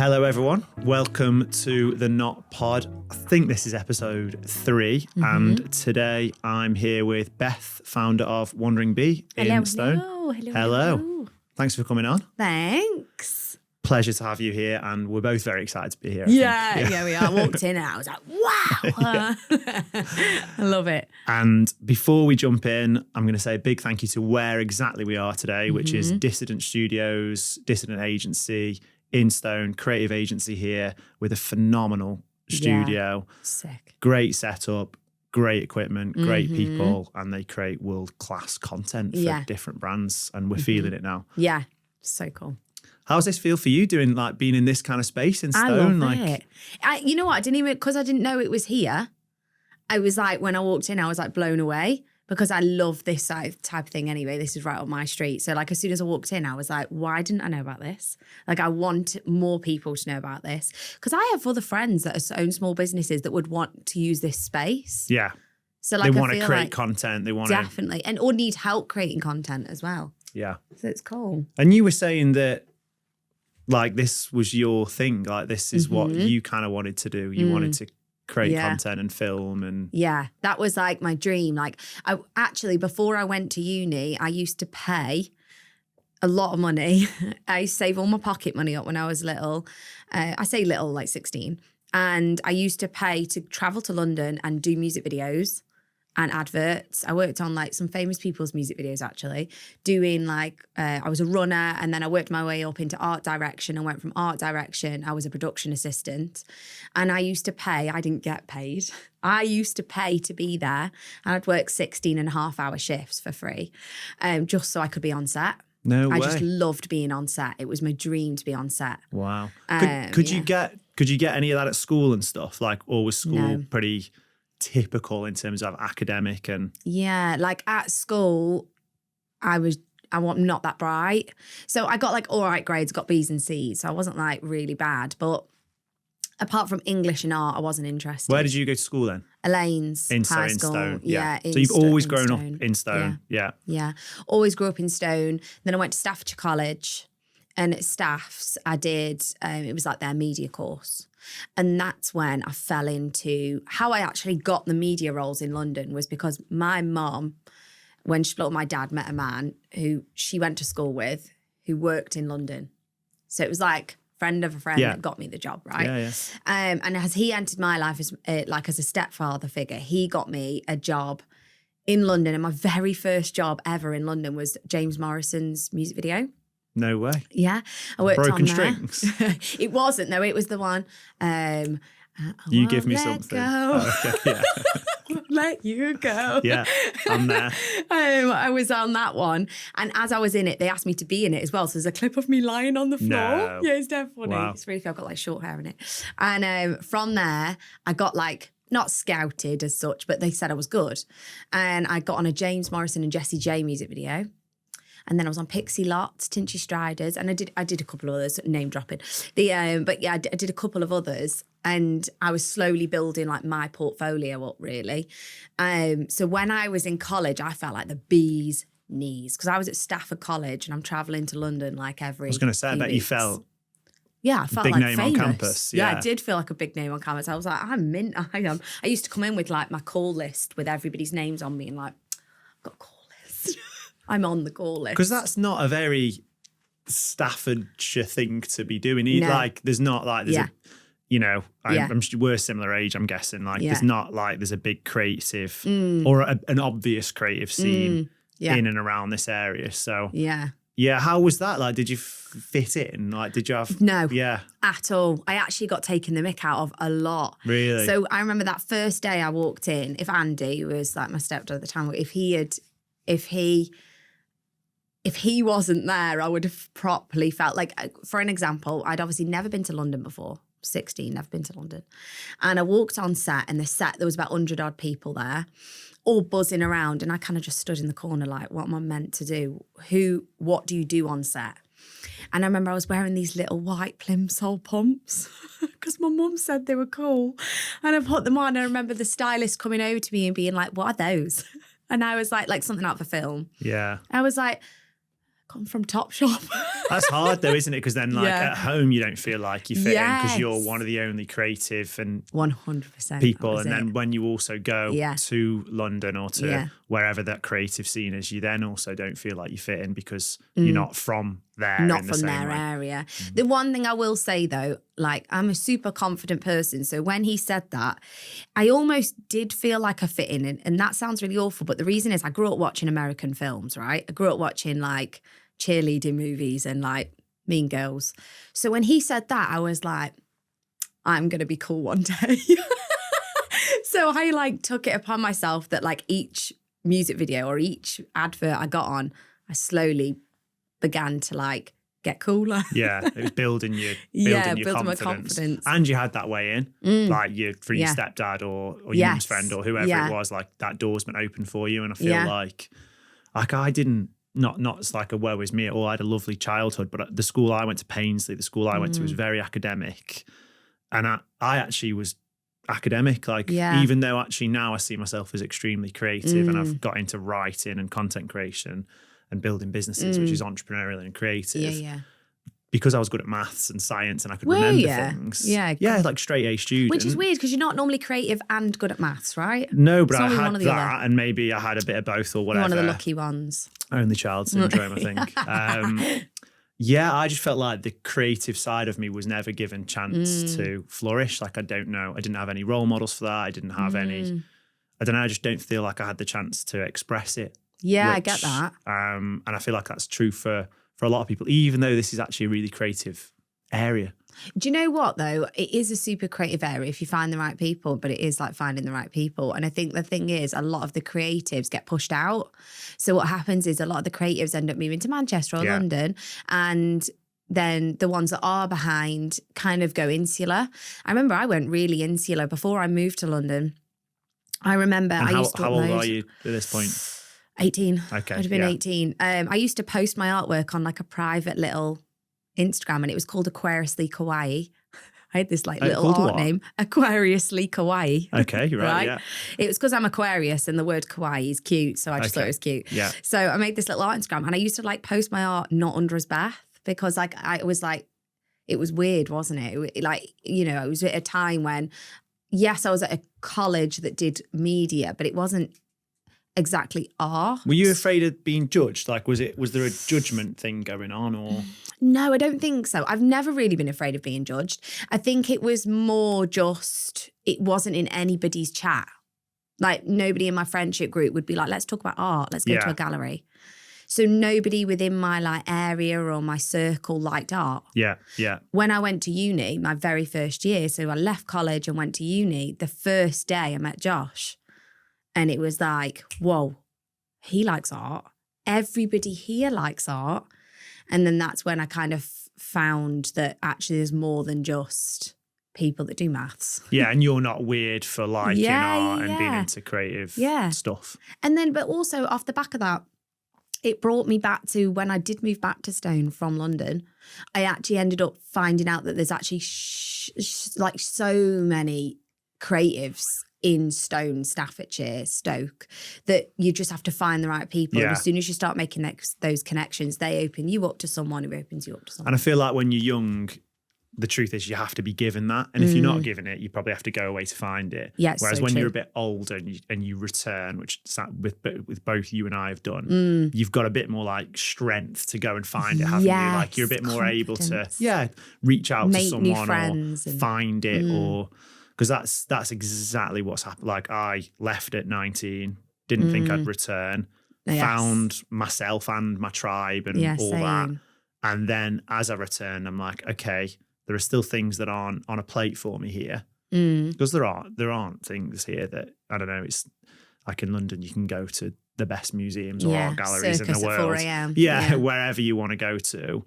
Hello, everyone. Welcome to the Not Pod. I think this is episode 3, and today I'm here with Beth, founder of Wandering Bee in Stone. Hello. Thanks for coming on. Thanks. Pleasure to have you here, and we're both very excited to be here. Yeah, we are. I walked in and I was like, wow. I love it. And before we jump in, I'm going to say a big thank you to where exactly we are today, which is Dissident Studios, Dissident Agency in Stone, creative agency here with a phenomenal studio. Yeah, sick. Great setup, great equipment, great people, and they create world-class content for different brands, and we're feeling it now. Yeah, so cool. How's this feel for you being in this kind of space in Stone? I love it. You know what? I didn't know it was here. I was like, when I walked in, I was like blown away because I love this type of thing anyway. This is right up my street. So like as soon as I walked in, I was like, why didn't I know about this? Like I want more people to know about this because I have other friends that own small businesses that would want to use this space. Yeah. So like they want to create content. They want definitely, or need help creating content as well. Yeah. So it's cool. And you were saying that like this was your thing. Like this is what you kind of wanted to do. You wanted to create content and film and that was like my dream. Like I actually, before I went to uni, I used to pay a lot of money. I used to save all my pocket money up when I was little. I say little, like 16. And I used to pay to travel to London and do music videos and adverts. I worked on like some famous people's music videos actually, doing like, I was a runner and then I worked my way up into art direction and went from art direction. I was a production assistant and I used to pay, I didn't get paid. I used to pay to be there and I'd work 16.5-hour shifts for free just so I could be on set. No way. I just loved being on set. It was my dream to be on set. Wow. Could you get any of that at school and stuff? Like, or was school pretty typical in terms of academic and like at school I'm not that bright, so I got like all right grades, got B's and C's, so I wasn't like really bad, but apart from English and art I wasn't interested. Where did you go to school then? Elaine's in High School. Stone. So you've always grown up in Stone. Yeah, always grew up in Stone. Then I went to Staffordshire College, and at Staffs I did it was like their media course. And that's when I fell into how I actually got the media roles in London was because my mum, when she split with my dad, met a man who she went to school with who worked in London. So it was like friend of a friend that got me the job, right? Yeah. And as he entered my life as a stepfather figure, he got me a job in London. And my very first job ever in London was James Morrison's music video. No way. Yeah. I worked Broken on Strings. It wasn't, no, it was the one. You give me something. Go. Oh, okay, Let you go. Yeah, I'm there. I was on that one. And as I was in it, they asked me to be in it as well. So there's a clip of me lying on the floor. No. Yeah, it's definitely funny. Wow. It's really fun. I've got like short hair in it. And from there, I got like, not scouted as such, but they said I was good. And I got on a James Morrison and Jessie J music video. And then I was on Pixie Lots, Tinchy Striders, and I did a couple of others, name dropping. I did a couple of others, and I was slowly building like my portfolio up really. So when I was in college, I felt like the bee's knees because I was at Stafford College and I'm traveling to London like every. I was going to say, I bet weeks. you felt. Yeah, I felt big like name famous. on campus. Yeah, I did feel like a big name on campus. I was like, I'm mint. I am. I used to come in with like my call list with everybody's names on me and like, I've got a call list. I'm on the call list. Because that's not a very Staffordshire thing to be doing. No. Like, there's I'm sure we're a similar age, I'm guessing. Like, there's not like there's a big creative or an obvious creative scene in and around this area. So, yeah. How was that? Like, did you fit in? Like, did you have... No. Yeah. At all. I actually got taken the mick out of a lot. Really? So I remember that first day I walked in, if Andy, who was like my stepdad at the time, if he wasn't there, I would have properly felt like, for an example, I'd obviously never been to London before. 16, never been to London. And I walked on set and there was about 100 odd people there, all buzzing around. And I kind of just stood in the corner like, what am I meant to do? What do you do on set? And I remember I was wearing these little white plimsoll pumps because my mum said they were cool. And I put them on. I remember the stylist coming over to me and being like, what are those? And I was like something out of a film. Yeah. I was like, come from Topshop. That's hard though, isn't it? Because then at home, you don't feel like you fit in because you're Yes. one of the only creative and 100% people. And then when you also go Yeah. to London or to wherever that creative scene is, you then also don't feel like you fit in because you're not from there. Not in the from same their way. area. The one thing I will say though, like I'm a super confident person. So when he said that, I almost did feel like I fit in. And that sounds really awful. But the reason is I grew up watching American films, right? I grew up watching like cheerleading movies and like Mean Girls. So when he said that, I was like, I'm going to be cool one day. So I like took it upon myself that like each music video or each advert I got on, I slowly began to like get cooler. Yeah, it was building your building my confidence. And you had that way in, like your stepdad or your mum's friend or whoever it was, like that door's been open for you. And I feel like I didn't, not as like a woe is me at all. I had a lovely childhood, but the school I went to, Paisley, the school I went to was very academic. And I actually was academic, like even though actually now I see myself as extremely creative and I've got into writing and content creation and building businesses, which is entrepreneurial and creative. Because I was good at maths and science and I could remember things. Yeah, like straight A student. Which is weird because you're not normally creative and good at maths, right? No, but I had that and maybe I had a bit of both or whatever. You're one of the lucky ones. Only child syndrome, I think. I just felt like the creative side of me was never given chance to flourish. Like I didn't have any role models for that. I didn't have any, I don't know, I just don't feel like I had the chance to express it. Yeah, I get that. And I feel like that's true for a lot of people, even though this is actually a really creative area. Do you know what, though? It is a super creative area if you find the right people, but it is like finding the right people. And I think the thing is, a lot of the creatives get pushed out. So what happens is a lot of the creatives end up moving to Manchester or London, and then the ones that are behind kind of go insular. I remember I went really insular before I moved to London. I remember I used to How old are you at this point? 18. Okay. I'd have been 18. I used to post my artwork on like a private little Instagram and it was called Aquariously Kawaii. I had this like little art name, Aquariously Kawaii. Okay, right, yeah. It was because I'm Aquarius and the word kawaii is cute, so I just thought it was cute. Yeah. So I made this little art Instagram and I used to like post my art not under as Beth because like I was like, it was weird, wasn't it? Like, you know, it was at a time when, yes, I was at a college that did media, but it wasn't exactly art. Were you afraid of being judged? Like, was there a judgment thing going on or? No, I don't think so. I've never really been afraid of being judged. I think it was more just, it wasn't in anybody's chat. Like nobody in my friendship group would be like, let's talk about art. Let's go to a gallery. So nobody within my like area or my circle liked art. Yeah, yeah. When I went to uni, my very first year, so I left college and went to uni, the first day I met Josh. And it was like, whoa, he likes art. Everybody here likes art. And then that's when I kind of found that actually there's more than just people that do maths. Yeah, and you're not weird for liking art and being into creative stuff. And then, but also off the back of that, it brought me back to when I did move back to Stone from London, I actually ended up finding out that there's actually like so many creatives in Stone, Staffordshire, Stoke, that you just have to find the right people. Yeah. And as soon as you start making those connections, they open you up to someone who opens you up to someone. And I feel like when you're young, the truth is you have to be given that. And if you're not given it, you probably have to go away to find it. Yeah, whereas so when true. you're a bit older and you return, which with both you and I have done, you've got a bit more like strength to go and find it, haven't you? Like you're a bit more able to reach out to someone or find it or... Because that's exactly what's happened. Like I left at 19, didn't think I'd return, found myself and my tribe and all that. And then as I returned, I'm like, okay, there are still things that aren't on a plate for me here. Because there aren't things here that, I don't know, it's like in London, you can go to the best museums or art galleries in the world. At 4 a.m. Yeah, wherever you want to go to.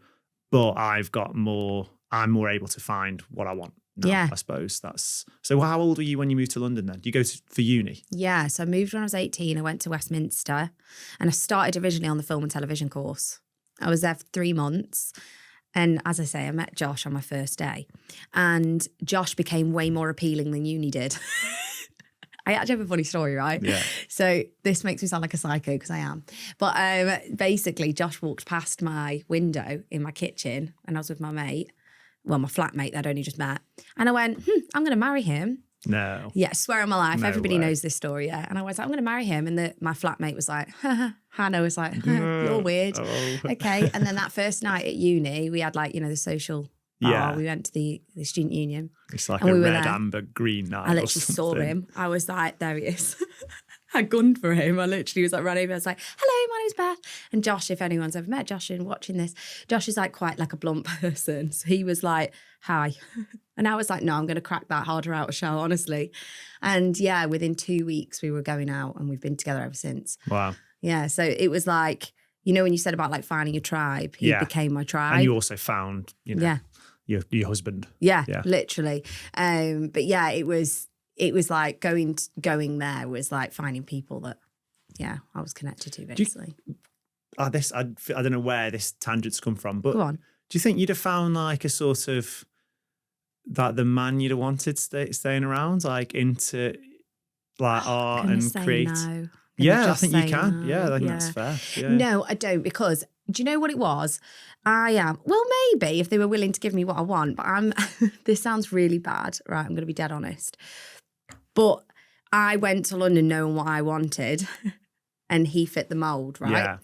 But I'm more able to find what I want. No, I suppose that's... So how old were you when you moved to London then? Do you go for uni? Yeah, so I moved when I was 18. I went to Westminster and I started originally on the film and television course. I was there for 3 months. And as I say, I met Josh on my first day. And Josh became way more appealing than uni did. I actually have a funny story, right? Yeah. So this makes me sound like a psycho because I am. But basically, Josh walked past my window in my kitchen and I was with my mate. Well, my flatmate that I'd only just met. And I went, I'm going to marry him. No. Yeah, swear on my life. No Everybody way. knows this story, yeah. And I was like, I'm going to marry him. And my flatmate was like, Hannah was like, you're weird. Oh. Okay. And then that first night at uni, we had like, the social bar. Yeah. We went to the student union. It's like And a we were red, there. amber, green night. I literally saw him. I was like, there he is. I gunned for him. I literally was like, ran over. I was like, hello, my name's Beth. And Josh, if anyone's ever met Josh and watching this, Josh is like quite like a blunt person. So he was like, hi. And I was like, no, I'm going to crack that harder out shell, honestly. And yeah, within 2 weeks we were going out and we've been together ever since. Wow. Yeah. So it was like, when you said about like finding a tribe, he became my tribe. And you also found, your husband. Yeah, literally. But yeah, it was like going there was like finding people that, I was connected to basically. I don't know where this tangent's come from, but Go on. do you think you'd have found like a sort of that the man you'd have wanted staying around, like into like art and create? No. Yeah, I think you can. No. Yeah, I think that's fair. Yeah. No, I don't, because do you know what it was? Well, maybe if they were willing to give me what I want, but this sounds really bad, right? I'm going to be dead honest. But I went to London knowing what I wanted and he fit the mold, right? Yeah.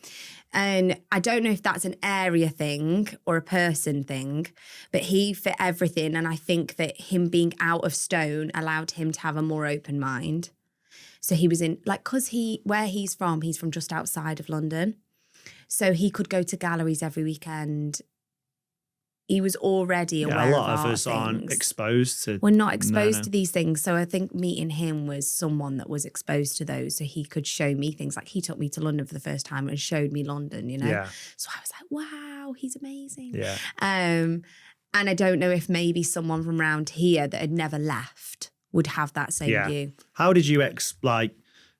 And I don't know if that's an area thing or a person thing, but he fit everything. And I think that him being out of stone allowed him to have a more open mind. So he was in, like, because where he's from just outside of London. So he could go to galleries every weekend. He was already aware of a lot of art us aren't things. Exposed to. We're not exposed to these things. So I think meeting him was someone that was exposed to those. So he could show me things. Like he took me to London for the first time and showed me London, Yeah. So I was like, wow, he's amazing. Yeah. And I don't know if maybe someone from around here that had never left would have that same view. How did you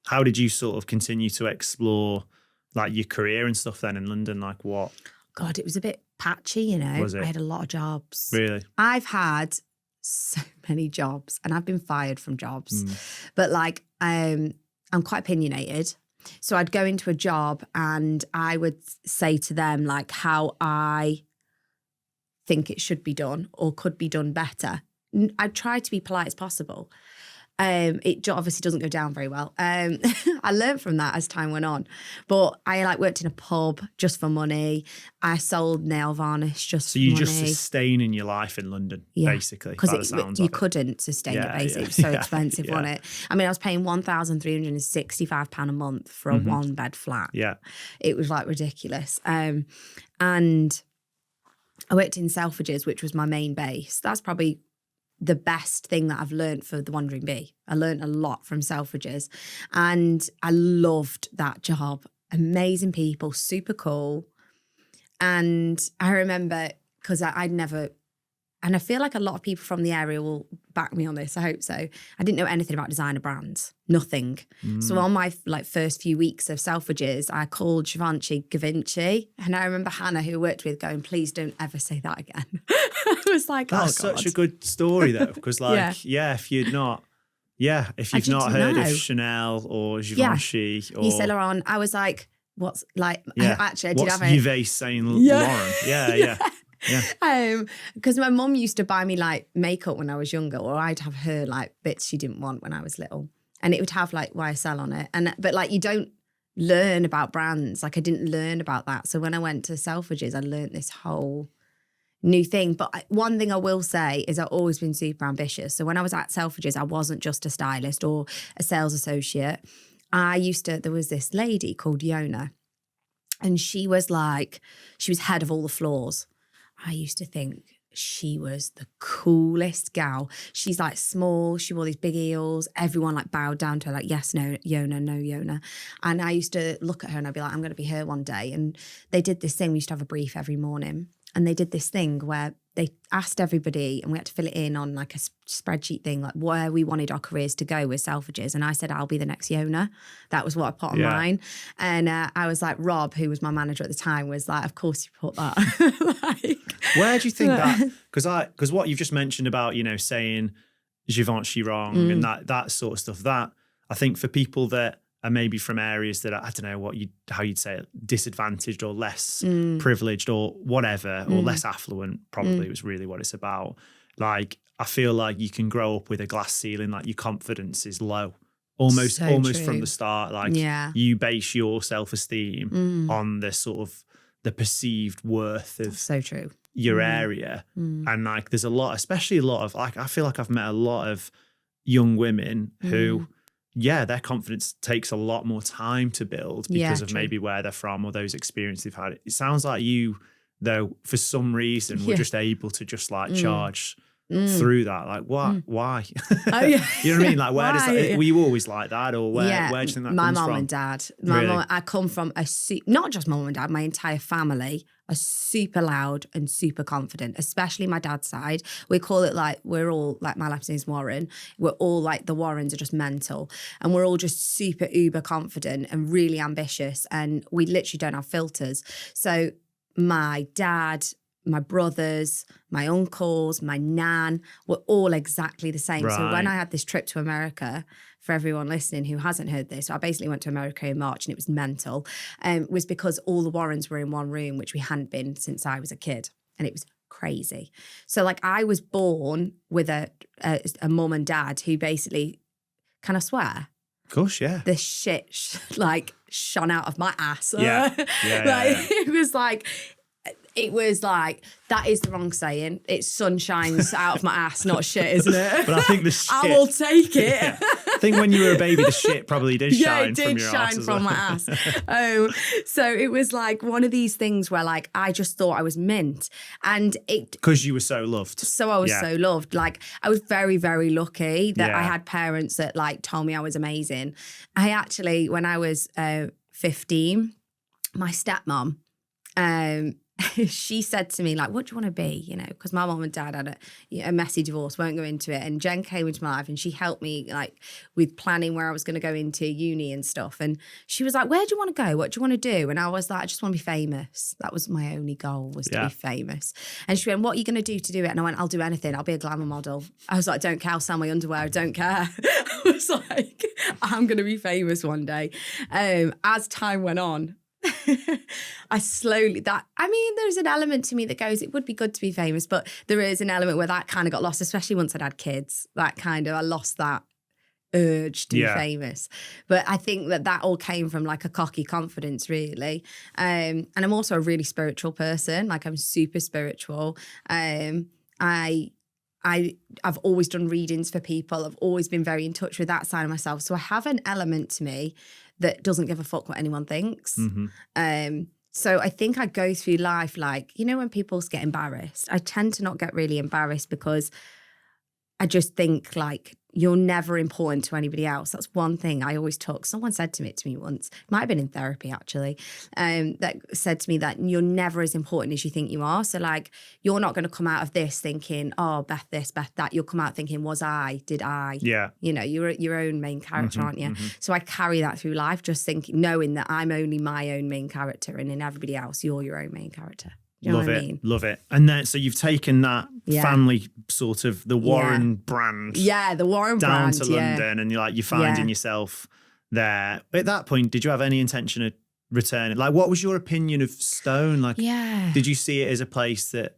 how did you sort of continue to explore like your career and stuff then in London? Like what? God, it was a bit patchy, Was it? I had a lot of jobs. Really? I've had so many jobs and I've been fired from jobs. But like, I'm quite opinionated. So I'd go into a job and I would say to them like how I think it should be done or could be done better. I'd try to be polite as possible. It obviously doesn't go down very well. I learned from that as time went on. But I worked in a pub just for money. I sold nail varnish just for money. So you just sustaining your life in London, basically. Because you couldn't sustain it, basically. It was so expensive, wasn't it? I mean, I was paying £1,365 a month for a one-bed flat. Yeah. It was ridiculous. And I worked in Selfridges, which was my main base. That's probably the best thing that I've learned for the Wandering Bee. I learned a lot from Selfridges and I loved that job. Amazing people, super cool. And I remember, because I'd never, and I feel like a lot of people from the area will back me on this, I hope so. I didn't know anything about designer brands, nothing. So on my first few weeks of Selfridges, I called Givenchy Gavinci. And I remember Hannah, who I worked with, going, please don't ever say that again. I was like, that's such a good story though, because if you've not heard of Chanel or Givenchy or Yves Saint Laurent, I was like, what's like, actually I did have Yves Saint Laurent? Yeah. Because my mum used to buy me makeup when I was younger, or I'd have her bits she didn't want when I was little, and it would have YSL on it. But you don't learn about brands. I didn't learn about that. So when I went to Selfridges, I learned this whole new thing. But one thing I will say is I've always been super ambitious. So when I was at Selfridges, I wasn't just a stylist or a sales associate. There was this lady called Yona, and she was head of all the floors. I used to think she was the coolest gal. She's small. She wore these big heels. Everyone bowed down to her yes, no, Yona, no, Yona. And I used to look at her and I'd be like, I'm going to be her one day. And they did this thing. We used to have a brief every morning. And they did this thing where they asked everybody, and we had to fill it in on a spreadsheet thing, where we wanted our careers to go with Selfridges. And I said, I'll be the next Yona. That was what I put on mine. And I was like, Rob, who was my manager at the time, was like, of course you put that. Where do you think that, because what you've just mentioned about, saying Givenchy wrong and that sort of stuff, I think for people that are maybe from areas that are, I don't know how you'd say it, disadvantaged or less privileged or whatever, or less affluent, probably was really what it's about. Like, I feel like you can grow up with a glass ceiling, like your confidence is low. Almost from the start. Like you base your self-esteem on the sort of the perceived worth of so true. Your area. And like there's a lot, especially a lot of like, I feel like I've met a lot of young women who their confidence takes a lot more time to build because of maybe where they're from or those experiences they've had. It sounds like you, though, for some reason were just able to just like charge through that. Like what? Why? Oh, yeah. You know what I mean? Like where does that, were you always like that, or where do you think that comes from? My mum and dad. I come from not just my mum and dad, my entire family are super loud and super confident, especially my dad's side. We call it like, we're all like, my last name's Warren. We're all like, the Warrens are just mental. And we're all just super uber confident and really ambitious. And we literally don't have filters. So my dad, my brothers, my uncles, my nan were all exactly the same. Right. So when I had this trip to America, for everyone listening who hasn't heard this, I basically went to America in March and it was mental. Was because all the Warrens were in one room, which we hadn't been since I was a kid. And it was crazy. So like I was born with a mum and dad who basically, can I swear? Of course, yeah. The shit shone out of my ass. It was like, that is the wrong saying. It's sun shines out of my ass, not shit, isn't it? But I think the shit. I will take it. Yeah. I think when you were a baby, the shit probably did shine from your ass. Yeah, it did shine from my ass. So it was like one of these things where like, I just thought I was mint. And it... Because you were so loved. So I was so loved. Like, I was very, very lucky that I had parents that like told me I was amazing. I actually, when I was 15, my stepmom, she said to me, like, what do you want to be? You know, because my mom and dad had a messy divorce, won't go into it. And Jen came into my life and she helped me like with planning where I was going to go into uni and stuff. And she was like, where do you want to go? What do you want to do? And I was like, I just want to be famous. That was my only goal, was to be famous. And she went, what are you going to do to it? And I went, I'll do anything. I'll be a glamour model. I was like, don't care. I'll sell my underwear. I don't care. I was like, I'm going to be famous one day. As time went on, there's an element to me that goes, it would be good to be famous, but there is an element where that kind of got lost, especially once I'd had kids. I lost that urge to be famous. But I think that all came from like a cocky confidence, really. And I'm also a really spiritual person. Like, I'm super spiritual. I've always done readings for people. I've always been very in touch with that side of myself. So I have an element to me that doesn't give a fuck what anyone thinks. So I think I go through life like, you know, when people get embarrassed, I tend to not get really embarrassed because I just think like, you're never important to anybody else. That's one thing I always took. Someone said to me once, it might have been in therapy actually, that said to me that you're never as important as you think you are. So like, you're not going to come out of this thinking, oh, Beth this, Beth that. You'll come out thinking, did I? Yeah. You know, you're your own main character, aren't you? So I carry that through life, just knowing that I'm only my own main character, and in everybody else, you're your own main character. You know love what it, I mean? Love it. And then, so you've taken that family sort of, the Warren brand. Yeah, the Warren down brand. Down to London, and you're finding yourself there. At that point, did you have any intention of returning? Like, what was your opinion of Stone? Like, did you see it as a place that,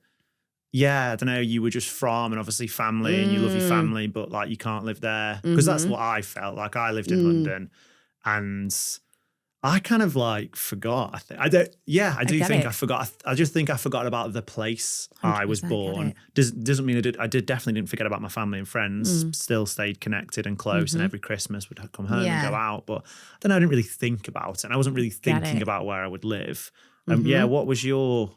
I don't know, you were just from, and obviously family, and you love your family, but like you can't live there? Because that's what I felt. Like, I lived in London, and I kind of like forgot. I forgot. I just think I forgot about the place I was born. Doesn't mean I definitely didn't forget about my family and friends. Still stayed connected and close, and every Christmas would come home and go out. But I don't know, I didn't really think about it. And I wasn't really thinking about where I would live. What was your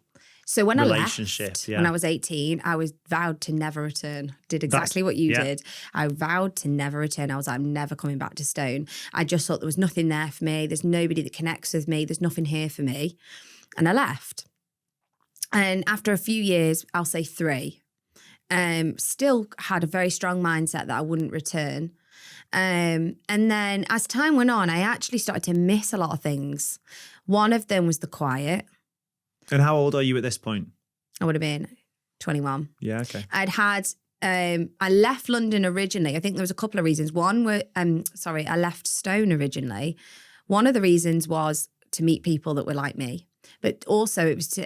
when relationship? I left, when I was 18, I was vowed to never return. Did exactly what you did. I vowed to never return. I was like, I'm never coming back to Stone. I just thought there was nothing there for me. There's nobody that connects with me. There's nothing here for me. And I left. And after a few years, I'll say 3, still had a very strong mindset that I wouldn't return. And then as time went on, I actually started to miss a lot of things. One of them was the quiet. And how old are you at this point? I would have been 21. Yeah, okay. I'd had I left London originally. I think there was a couple of reasons. One were, I left Stone originally. One of the reasons was to meet people that were like me. But also it was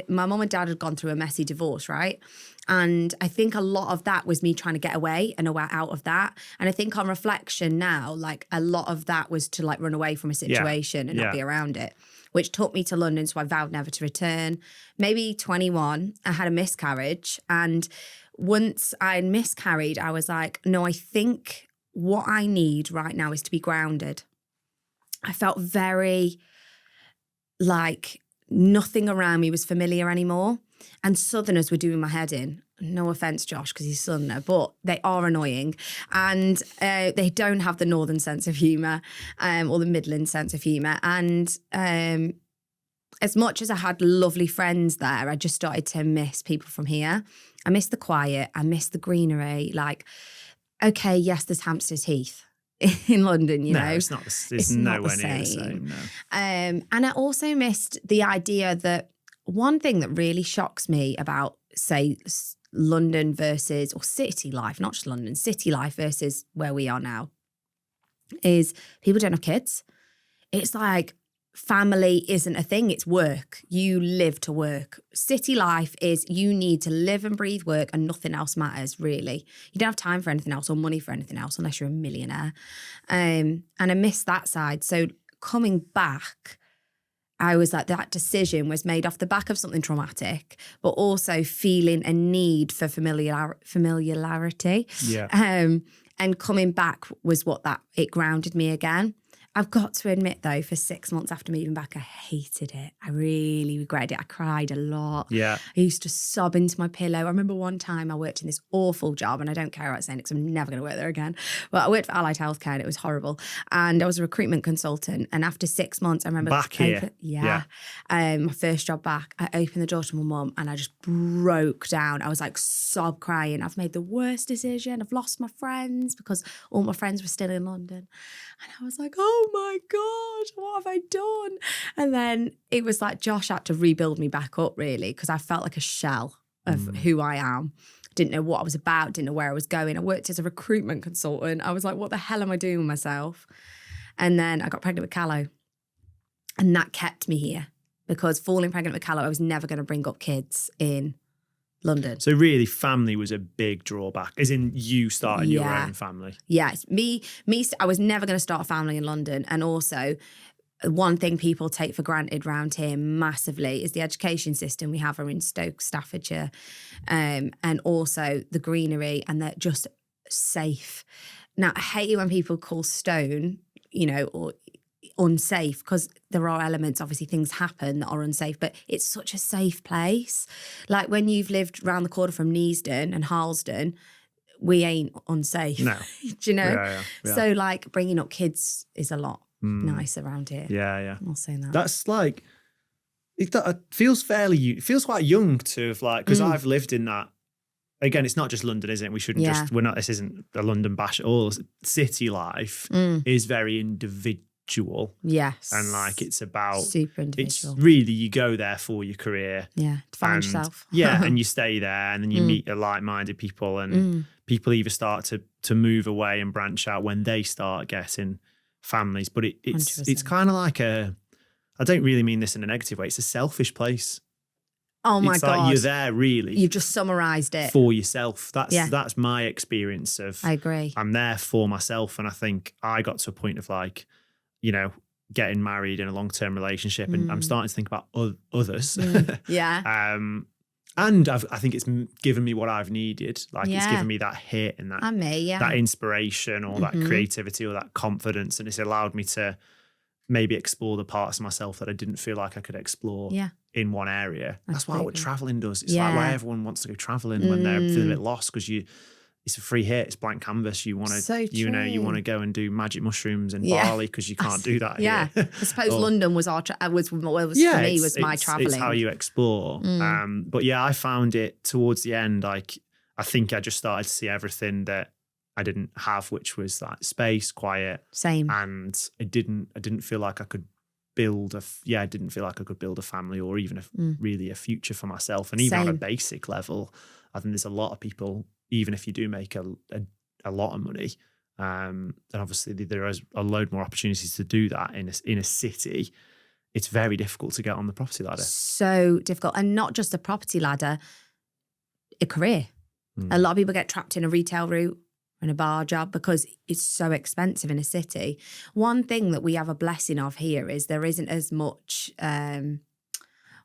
my mum and dad had gone through a messy divorce, right? And I think a lot of that was me trying to get away and away out of that. And I think on reflection now, like a lot of that was to like run away from a situation and not be around it, which took me to London. So I vowed never to return. Maybe 21, I had a miscarriage. And once I miscarried, I was like, no, I think what I need right now is to be grounded. I felt very like nothing around me was familiar anymore. And Southerners were doing my head in. No offence, Josh, because he's Southerner, but they are annoying. And they don't have the Northern sense of humour or the Midland sense of humour. And as much as I had lovely friends there, I just started to miss people from here. I miss the quiet. I miss the greenery. Like, okay, yes, there's Hampstead Heath in London, you know. It's not. It's nowhere near the same. No. And I also missed the idea that one thing that really shocks me about, say, London versus, or city life, not just London, city life versus where we are now, is people don't have kids. It's like family isn't a thing, it's work. You live to work. City life is you need to live and breathe work and nothing else matters, really. You don't have time for anything else or money for anything else unless you're a millionaire. And I miss that side. So coming back, I was like, that decision was made off the back of something traumatic, but also feeling a need for familiarity. Yeah. And coming back was it grounded me again. I've got to admit, though, for 6 months after moving back, I hated it. I really regretted it. I cried a lot. Yeah. I used to sob into my pillow. I remember one time I worked in this awful job, and I don't care about saying it because I'm never going to work there again. But I worked for Allied Healthcare, and it was horrible. And I was a recruitment consultant. And after 6 months, I remember... Back here? My first job back, I opened the door to my mum, and I just broke down. I was like sob crying. I've made the worst decision. I've lost my friends because all my friends were still in London. And I was like, oh my God, what have I done? And then it was like Josh had to rebuild me back up, really, because I felt like a shell of who I am. Didn't know what I was about, didn't know where I was going. I worked as a recruitment consultant. I was like, what the hell am I doing with myself? And then I got pregnant with Callow. And that kept me here because falling pregnant with Callow, I was never going to bring up kids in London. So really, family was a big drawback, as in you starting your own family. Yes, me. I was never going to start a family in London. And also, one thing people take for granted around here massively is the education system we have are in Stoke, Staffordshire, and also the greenery, and they're just safe. Now, I hate it when people call Stone, or unsafe, because there are elements, obviously things happen that are unsafe, but it's such a safe place. Like when you've lived round the corner from Neasden and Harlesden, we ain't unsafe. No. Do you know? Yeah. So like bringing up kids is a lot nicer around here. Yeah. I'll say that. That's like, it feels quite young to have like, because I've lived in that. Again, it's not just London, is it? We shouldn't this isn't a London bash at all. City life is very individual. Yes. And like it's about super individual. It's really you go there for your career. Yeah. To find yourself. And you stay there and then you meet like-minded people and people either start to move away and branch out when they start getting families. But it's kind of like I don't really mean this in a negative way, it's a selfish place. Oh my God. Like you're there really. You've just summarised it. For yourself. That's my experience of I agree. I'm there for myself. And I think I got to a point of like, getting married in a long-term relationship and I'm starting to think about others. Yeah. And I think it's given me what I've needed. Like it's given me that hit and that inspiration or that creativity or that confidence. And it's allowed me to maybe explore the parts of myself that I didn't feel like I could explore in one area. That's what traveling does. It's like why everyone wants to go traveling when they're feeling a bit lost because it's a free hit. It's blank canvas. You want to, you want to go and do magic mushrooms in Bali because you can't do that here. I suppose London was for me was my traveling. It's how you explore. But I found it towards the end. Like I think I just started to see everything that I didn't have, which was like space, quiet, same. And I didn't feel like I could build I didn't feel like I could build a family or even really a future for myself. And even on a basic level, I think there's a lot of people, even if you do make a lot of money, then obviously there is a load more opportunities to do that in a city. It's very difficult to get on the property ladder. So difficult. And not just a property ladder, a career. A lot of people get trapped in a retail route and a bar job because it's so expensive in a city. One thing that we have a blessing of here is there isn't as much,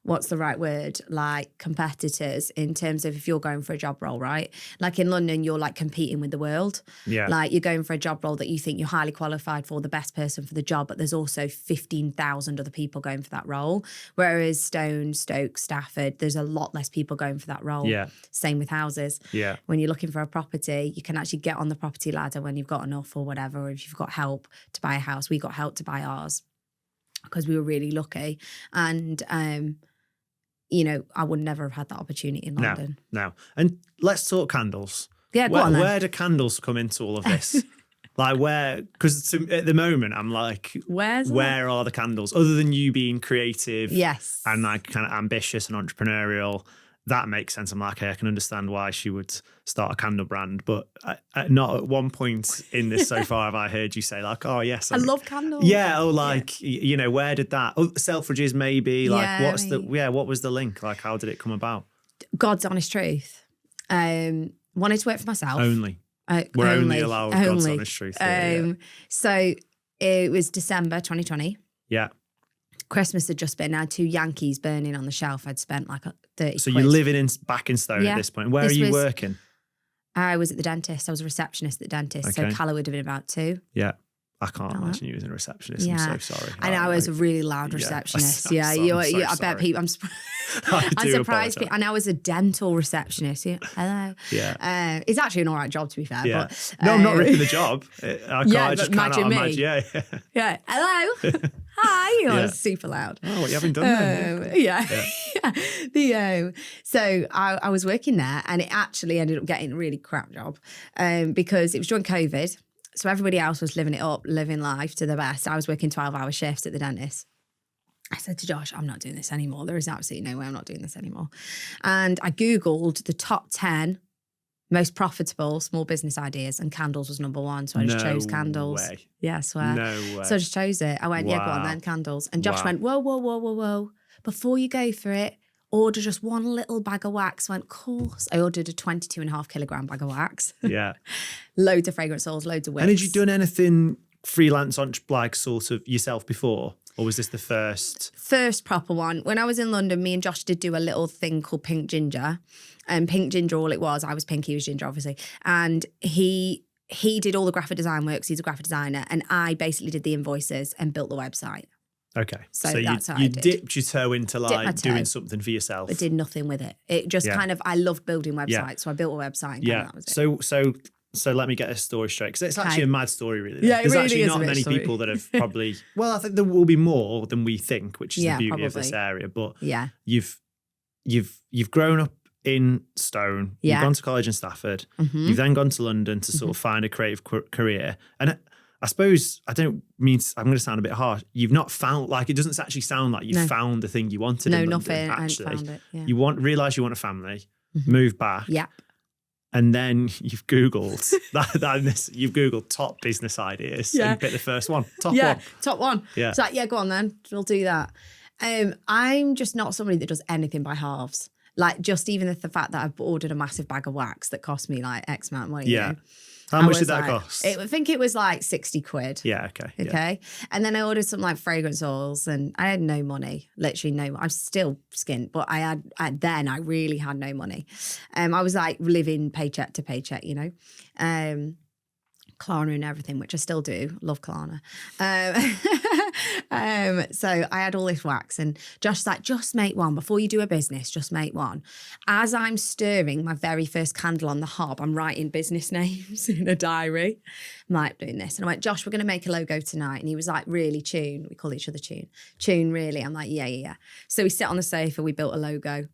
what's the right word, like competitors in terms of if you're going for a job role, right? Like in London, you're like competing with the world. Yeah. Like you're going for a job role that you think you're highly qualified for, the best person for the job, but there's also 15,000 other people going for that role. Whereas Stone, Stoke, Stafford, there's a lot less people going for that role. Yeah. Same with houses. Yeah. When you're looking for a property, you can actually get on the property ladder when you've got enough or whatever, or if you've got help to buy a house. We got help to buy ours because we were really lucky. And, you know, I would never have had that opportunity in London. No. And let's talk candles. Yeah, go on then. Where do candles come into all of this? Like where, because at the moment I'm like, where are the candles? Other than you being creative and like kind of ambitious and entrepreneurial, that makes sense. I'm like, okay, I can understand why she would start a candle brand, but not at one point in this so far have I heard you say like, oh yes, I love candles. Yeah, or like, you know, where did that? Oh, Selfridges maybe. Like, what was the link? Like, how did it come about? God's honest truth. Wanted to work for myself. Only. We're only allowed God's honest truth. So it was December 2020. Yeah. Christmas had just been. I had 2 Yankees burning on the shelf. I'd spent like 30 So quid. you're living back in Stone at this point. Where are you working? I was at the dentist. I was a receptionist at the dentist. Okay. So Calla would have been about 2. Yeah. I can't imagine you as a receptionist. Yeah. I'm so sorry. And I was a really loud receptionist. I bet people, I'm surprised. And I was a dental receptionist. Yeah. Hello. Yeah. It's actually an all right job, to be fair. Yeah. But, no, I'm not ripping the job. I just imagine me. Imagine, yeah. Hello. Hi. I was super loud. Oh, what you haven't done then. Yeah. So I was working there and it actually ended up getting a really crap job because it was during COVID. So everybody else was living it up, living life to the best. I was working 12-hour shifts at the dentist. I said to Josh, I'm not doing this anymore. There is absolutely no way I'm not doing this anymore. And I Googled the top 10 most profitable small business ideas and candles was number 1. So I just chose candles. Way. Yeah, I swear. No way. So I just chose it. I went, yeah, go on then, candles. And Josh went, whoa. Before you go for it, order just one little bag of wax. I went, of course. I ordered a 22.5 kilogram bag of wax. Yeah. Loads of fragrance oils, loads of wicks. And had you done anything freelance on like sort of yourself before? Or was this the first? First proper one. When I was in London, me and Josh did do a little thing called Pink Ginger. And Pink Ginger, all it was, I was pink, he was ginger, obviously. And he did all the graphic design works. He's a graphic designer. And I basically did the invoices and built the website. Okay. So that's how I you did. Dipped your toe into like doing something for yourself. But did nothing with it. It just kind of, I loved building websites. So I built a website and that was it. So let me get a story straight. Because it's actually a mad story, really. Yeah, There's really actually is not many people that have probably, well, I think there will be more than we think, which is the beauty of this area. But you've grown up in Stone. You've gone to college in Stafford. Mm-hmm. You've then gone to London to sort of find a creative career. And I suppose, I don't mean, I'm going to sound a bit harsh. You've not found, like, it doesn't actually sound like you've found the thing you wanted in London. Nothing. Actually. I found it. Yeah. You realise you want a family, move back. Yeah. And then you've Googled you've Googled top business ideas and picked the first one. Top one. Yeah. It's like, yeah, go on then. We'll do that. I'm just not somebody that does anything by halves. Like just even the fact that I've ordered a massive bag of wax that cost me like X amount of money. Yeah. You know? How much did that cost? I think it was like 60 quid. Yeah, okay. Okay. Yeah. And then I ordered some like fragrance oils and I had no money, literally no. I'm still skint, but I really had no money. I was like living paycheck to paycheck, you know. Klarna and everything, which I still do. Love Klarna. So I had all this wax and Josh's like, just make one. Before you do a business, just make one. As I'm stirring my very first candle on the hob, I'm writing business names in a diary. I'm like doing this. And I went, Josh, we're going to make a logo tonight. And he was like, really, Tune? We call each other Tune. Tune, really? I'm like, yeah. So we sit on the sofa, we built a logo.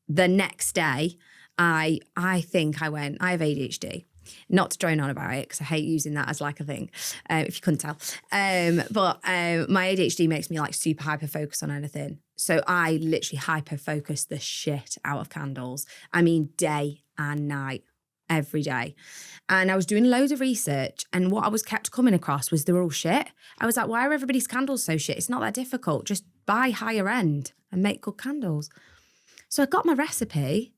The next day, I think I went, I have ADHD. Not to drone on about it because I hate using that as like a thing, if you couldn't tell. But my ADHD makes me like super hyper focus on anything. So I literally hyper focus the shit out of candles. I mean, day and night, every day. And I was doing loads of research, and what I was kept coming across was they were all shit. I was like, why are everybody's candles so shit? It's not that difficult. Just buy higher end and make good candles. So I got my recipe,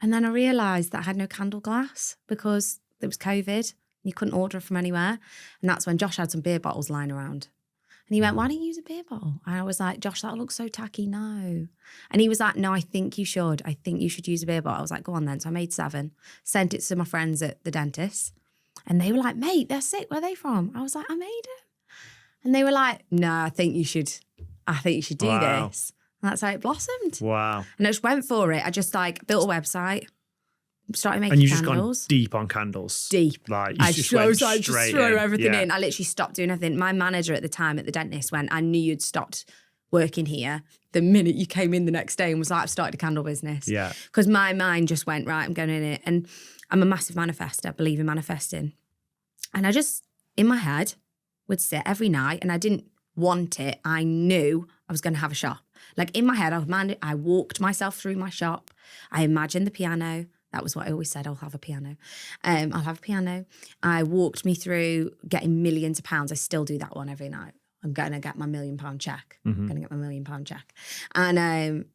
and then I realised that I had no candle glass because there was COVID. You couldn't order from anywhere. And that's when Josh had some beer bottles lying around. And he went, why don't you use a beer bottle? And I was like, Josh, that looks so tacky. No. And he was like, no, I think you should. I think you should use a beer bottle. I was like, go on then. So I made 7, sent it to my friends at the dentist. And they were like, mate, they're sick. Where are they from? I was like, I made it. And they were like, no, I think you should do this. And that's how it blossomed. Wow. And I just went for it. I just built a website. Started making and you candles. Just gone deep on candles. Deep. Like you just went straight just throw in. everything in. I literally stopped doing everything. My manager at the time at the dentist went, I knew you'd stopped working here the minute you came in the next day, and was like, I've started a candle business. Yeah. Because my mind just went, right, I'm going in it. And I'm a massive manifester. I believe in manifesting. And I just, in my head, would sit every night, and I didn't want it. I knew I was going to have a shop. Like in my head, I walked myself through my shop. I imagined the piano. That was what I always said, I'll have a piano. I'll have a piano. I walked me through getting millions of pounds. I still do that one every night. I'm going to get my £1 million check. I'm going to get my £1 million check. And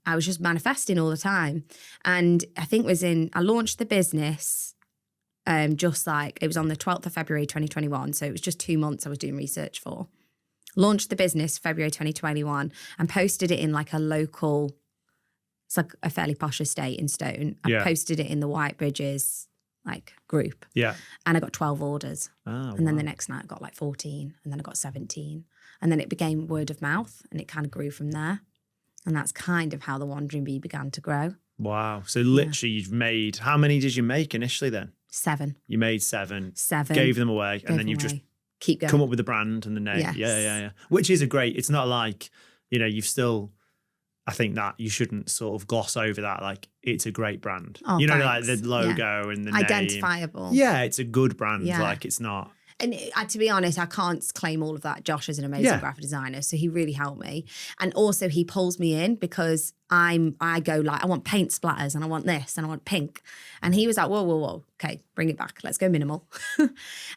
I was just manifesting all the time. And I think I launched the business just like, it was on the 12th of February 2021. So it was just 2 months I was doing research for. Launched the business February 2021 and posted it in like a local, it's like a fairly posh estate in Stone. I posted it in the White Bridges group. Yeah. And I got 12 orders. Oh, and then the next night I got 14, and then I got 17. And then it became word of mouth, and it kind of grew from there. And that's kind of how the Wandering Bee began to grow. Wow. So literally you've made, how many did you make initially then? 7. You made 7. 7. Gave them away. And then you've just keep going. Come up with the brand and the name. Yes. Yeah. Which is it's not like, you've still, I think that you shouldn't sort of gloss over that. Like, it's a great brand. Oh, like the logo and the name. Identifiable. Yeah, it's a good brand. Yeah. Like, it's not. And to be honest, I can't claim all of that. Josh is an amazing graphic designer, so he really helped me. And also he pulls me in because I go I want paint splatters and I want this and I want pink. And he was like, whoa. Okay, bring it back. Let's go minimal.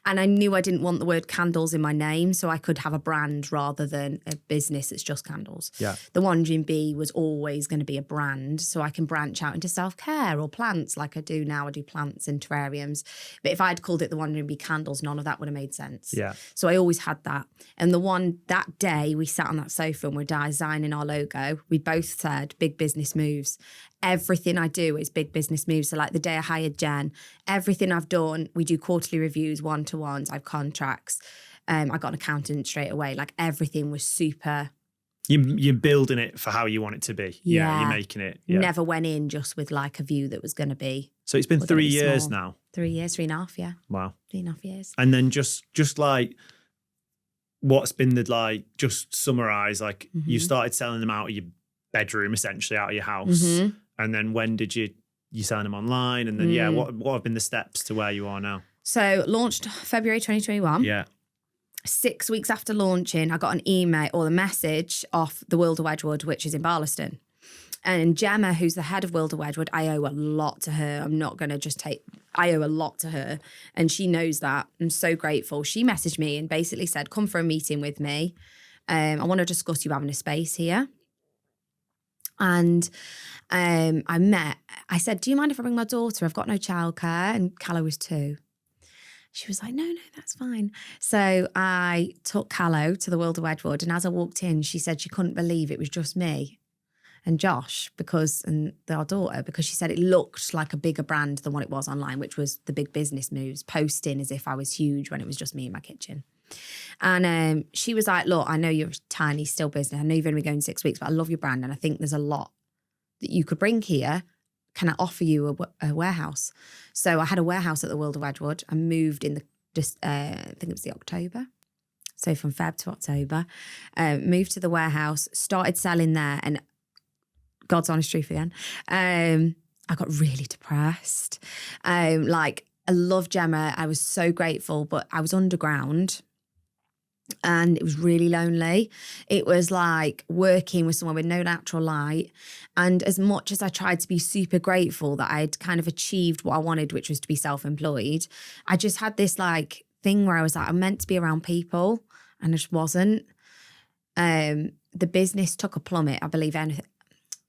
And I knew I didn't want the word candles in my name, so I could have a brand rather than a business that's just candles. Yeah. The Wandering Bee was always going to be a brand, so I can branch out into self-care or plants like I do now. I do plants in terrariums. But if I'd called it the Wandering Bee Candles, none of that would have made sense. Yeah. So I always had that. And that day we sat on that sofa and we're designing our logo, we both said big business moves. Everything I do is big business moves. So like the day I hired Jen, everything I've done, we do quarterly reviews, one-to-ones, I have contracts. I got an accountant straight away. Like everything was super. You're building it for how you want it to be. Yeah. You're making it. Yeah. Never went in just with like a view that was going to be. So it's been 3 years now. 3 years, 3.5, yeah. Wow. 3.5 years. And then just like, what's been just summarize, you started selling them out of your bedroom, essentially out of your house. Mm-hmm. And then when did you selling them online? And then, what have been the steps to where you are now? So launched February 2021. Yeah. 6 weeks after launching, I got an email or a message off the Wilder Wedgwood, which is in Barlaston. And Gemma, who's the head of Wilder Wedgwood, I owe a lot to her. I'm not going to I owe a lot to her. And she knows that. I'm so grateful. She messaged me and basically said, come for a meeting with me. I want to discuss you having a space here. And I said, do you mind if I bring my daughter? I've got no childcare. And Callow was 2. She was like, no, that's fine. So I took Callow to the Wilder Wedgwood. And as I walked in, she said she couldn't believe it was just me and Josh and our daughter, because she said it looked like a bigger brand than what it was online, which was the big business moves, posting as if I was huge when it was just me in my kitchen. And she was like, look, I know you're a tiny still business. I know you've only been going 6 weeks, but I love your brand. And I think there's a lot that you could bring here. Can I offer you a warehouse? So I had a warehouse at the Wilder Wedgwood. I moved in I think it was the October. So from Feb to October, moved to the warehouse, started selling there. And God's honest truth again, I got really depressed. I love Gemma. I was so grateful, but I was underground. And it was really lonely. It was like working with someone with no natural light. And as much as I tried to be super grateful that I'd kind of achieved what I wanted, which was to be self-employed, I just had this like thing where I was like, I'm meant to be around people, and I just wasn't. The business took a plummet. I believe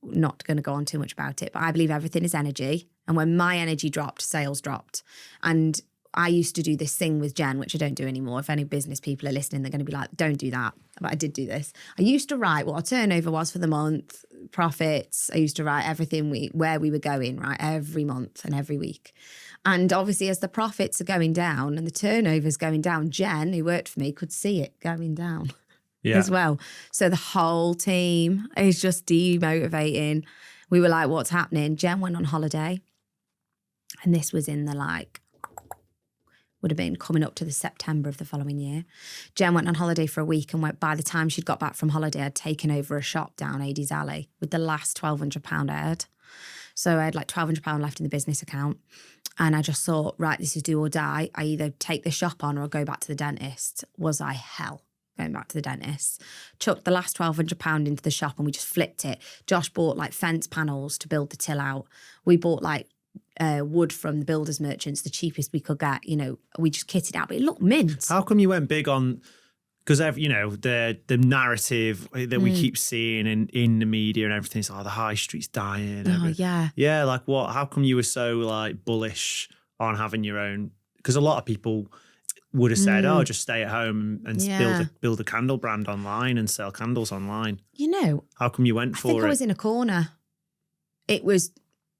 not going to go on too much about it, but I believe everything is energy. And when my energy dropped, sales dropped. And I used to do this thing with Jen, which I don't do anymore. If any business people are listening, they're going to be like, don't do that. But I did do this. I used to write what our turnover was for the month, profits. I used to write everything where we were going, right, every month and every week. And obviously, as the profits are going down and the turnover's going down, Jen, who worked for me, could see it going down as well. So the whole team is just demotivating. We were like, what's happening? Jen went on holiday. And this was in the would have been coming up to the September of the following year. Jen went on holiday for a week, and by the time she'd got back from holiday, I'd taken over a shop down Adie's Alley with the last £1,200 I had. So I had like £1,200 left in the business account. And I just thought, right, this is do or die. I either take the shop on or go back to the dentist. Was I hell going back to the dentist? Chucked the last £1,200 into the shop and we just flipped it. Josh bought like fence panels to build the till out. We bought like wood from the builders merchants, the cheapest we could get. We just kitted out, but it looked mint. How come you went big on, because the narrative that we keep seeing in the media and everything is, the high street's dying. Yeah, like what? How come you were so like bullish on having your own? Because a lot of people would have said, just stay at home and build a candle brand online and sell candles online. How come you went for it? I think I was in a corner. It was,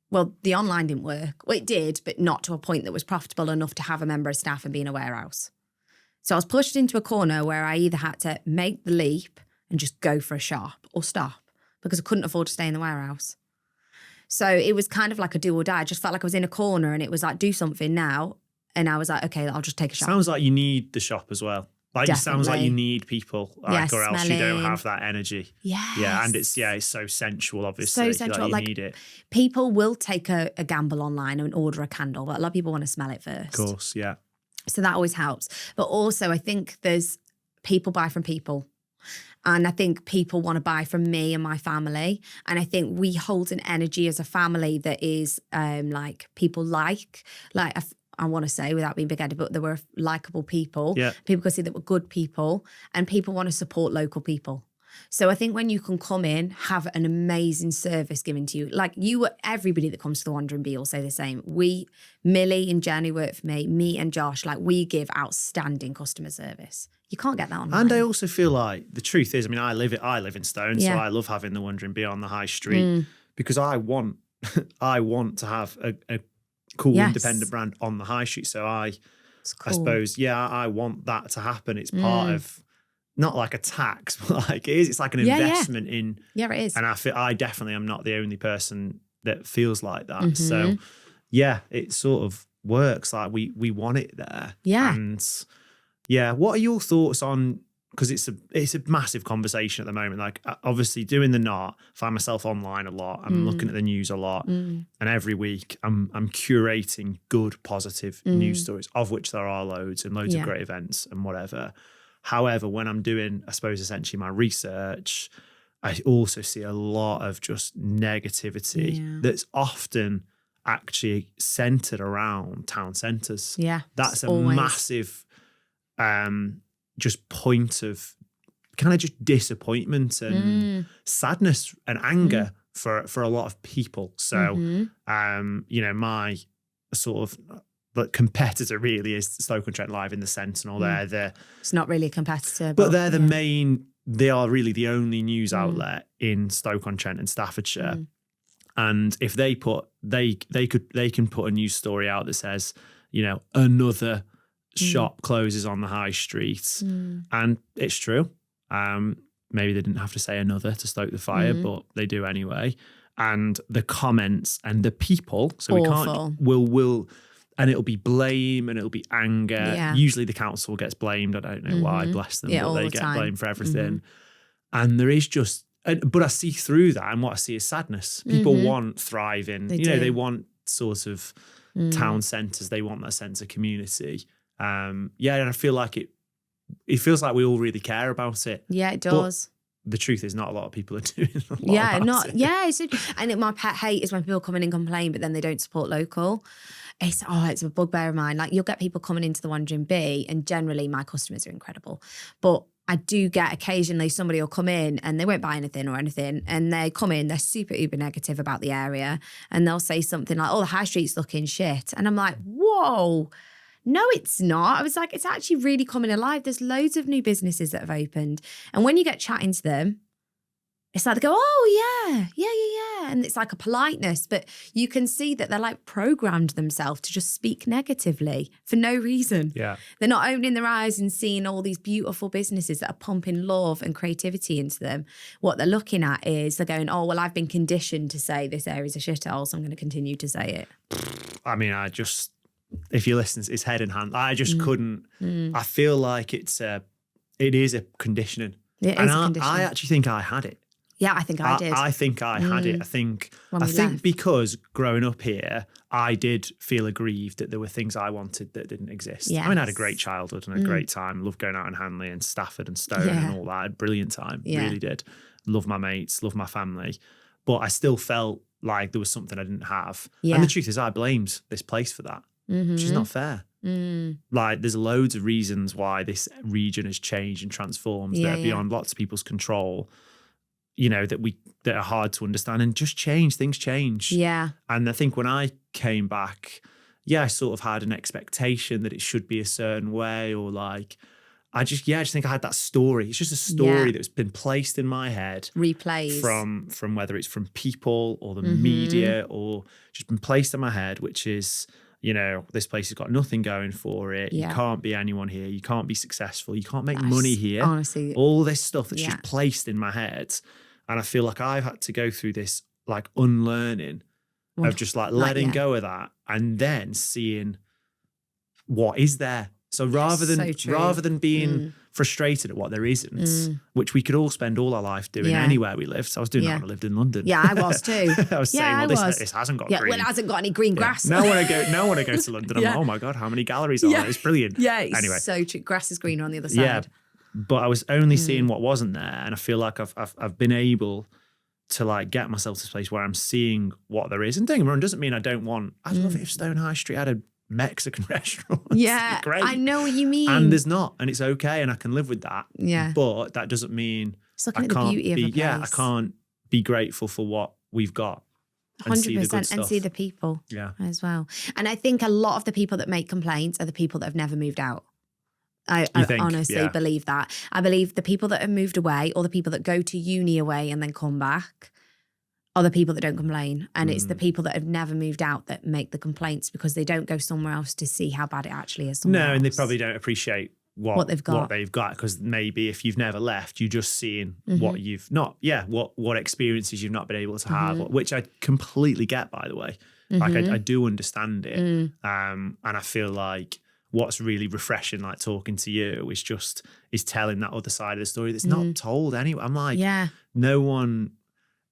well, the online didn't work. Well, it did, but not to a point that was profitable enough to have a member of staff and be in a warehouse. So I was pushed into a corner where I either had to make the leap and just go for a shop or stop, because I couldn't afford to stay in the warehouse. So it was kind of like a do or die. I just felt like I was in a corner and it was like, do something now. And I was like, okay, I'll just take a shop. Sounds like you need the shop as well. Like, it sounds like you need people, or else you don't have that energy. Yes. Yeah, and it's so sensual, obviously. So sensual. Like, you need it. People will take a gamble online and order a candle, but a lot of people want to smell it first. Of course, yeah. So that always helps. But also, I think there's people buy from people. And I think people want to buy from me and my family. And I think we hold an energy as a family that is like people like I want to say, without being big-headed, but there were likable people. Yeah. People could see that were good people, and people want to support local people. So I think when you can come in, have an amazing service given to you, like everybody that comes to the Wandering Bee will say the same. Millie and Jenny work for me and Josh, like we give outstanding customer service. You can't get that online. And I also feel like the truth is, I mean, I live in Stone, so I love having the Wandering Bee on the high street because I want to have a cool independent brand on the high street. So I suppose, I want that to happen. It's part of, not like a tax, but like it is. It's like an investment in. Yeah, it is. And I definitely am not the only person that feels like that. So it sort of works. Like we want it there. Yeah. And what are your thoughts on? Because it's a massive conversation at the moment. Like, obviously doing the Knot, find myself online a lot. I'm looking at the news a lot. And every week I'm curating good, positive news stories, of which there are loads and loads of great events and whatever. However, when I'm doing, I suppose, essentially my research, I also see a lot of just negativity that's often actually centered around town centres. Yeah. That's a massive just point of kind of just disappointment and sadness and anger for a lot of people. So, my sort of competitor really is Stoke-on-Trent Live in the Sentinel. It's not really a competitor. But they're they are really the only news outlet in Stoke-on-Trent and Staffordshire. And if they can put a news story out that says, another shop closes on the high street, and it's true. Maybe they didn't have to say another to stoke the fire, but they do anyway. And the comments and the people, so we can't will and it'll be blame and it'll be anger. Yeah. Usually the council gets blamed. I don't know why, bless them, but they get blamed for everything. And there is just, but I see through that, and what I see is sadness. People want thriving. They want sort of town centres. They want that sense of community. And I feel like it feels like we all really care about it. Yeah, it does. But the truth is, not a lot of people are doing a lot about it. Yeah. And my pet hate is when people come in and complain, but then they don't support local. It's a bugbear of mine. Like, you'll get people coming into the Wandering Bee, and generally my customers are incredible. But I do get occasionally somebody will come in and they won't buy anything or anything. And they come in, they're super uber negative about the area. And they'll say something like, oh, the high street's looking shit. And I'm like, whoa, no, it's not. I was like, it's actually really coming alive. There's loads of new businesses that have opened. And when you get chatting to them, it's like they go, oh, yeah. And it's like a politeness, but you can see that they're like programmed themselves to just speak negatively for no reason. Yeah. They're not opening their eyes and seeing all these beautiful businesses that are pumping love and creativity into them. What they're looking at is they're going, oh, well, I've been conditioned to say this area's a shithole, so I'm going to continue to say it. I mean, if you listen, it's head in hand. I just couldn't. I feel like it is a conditioning. It is a conditioning. I actually think I had it. Yeah, I think I did. I think I had it. I think left. because growing up here, I did feel aggrieved that there were things I wanted that didn't exist. Yes. I mean, I had a great childhood and a great time. Loved going out in Hanley and Stafford and Stone and all that. I had a brilliant time. Yeah. Really did. Love my mates, love my family. But I still felt like there was something I didn't have. Yeah. And the truth is, I blamed this place for that, which is not fair. Like, there's loads of reasons why this region has changed and transformed that are beyond lots of people's control. You know, that are hard to understand, and just things change. Yeah. And I think when I came back, I sort of had an expectation that it should be a certain way, or like, I just think I had that story. It's just a story that's been placed in my head. Replays. From whether it's from people or the media, or just been placed in my head, which is, you know, this place has got nothing going for it. Yeah. You can't be anyone here. You can't be successful. You can't make money here. Honestly. All this stuff that's just placed in my head. And I feel like I've had to go through this like unlearning of just like letting go of that and then seeing what is there. So rather than being frustrated at what there isn't, which we could all spend all our life doing anywhere we lived. So I was doing that when I lived in London. Yeah, I was too. I was saying, well, this hasn't got green. Well, it hasn't got any green grass. No one to go to London. I'm like, oh my God, how many galleries are there? It's brilliant. Yeah, it's anyway. so true. Grass is greener on the other side. Yeah, but I was only seeing what wasn't there. And I feel like I've been able to like get myself to this place where I'm seeing what there is. And don't get me wrong, doesn't mean I don't want, I'd love it if Stone High Street had a Mexican restaurant. Yeah, great. I know what you mean. And there's not, and it's okay, and I can live with that. Yeah. But that doesn't mean it's looking at the beauty of a place. Yeah, I can't be grateful for what we've got. 100%, and see the people as well. And I think a lot of the people that make complaints are the people that have never moved out. I honestly believe that. I believe the people that have moved away, or the people that go to uni away and then come back, are the people that don't complain. And it's the people that have never moved out that make the complaints, because they don't go somewhere else to see how bad it actually is. No, and they probably don't appreciate what they've got. Because maybe if you've never left, you're just seeing what you've not, what experiences you've not been able to have, which I completely get, by the way. Like I do understand it. And I feel like what's really refreshing, like talking to you, is telling that other side of the story that's not told anyway. I'm like, no one,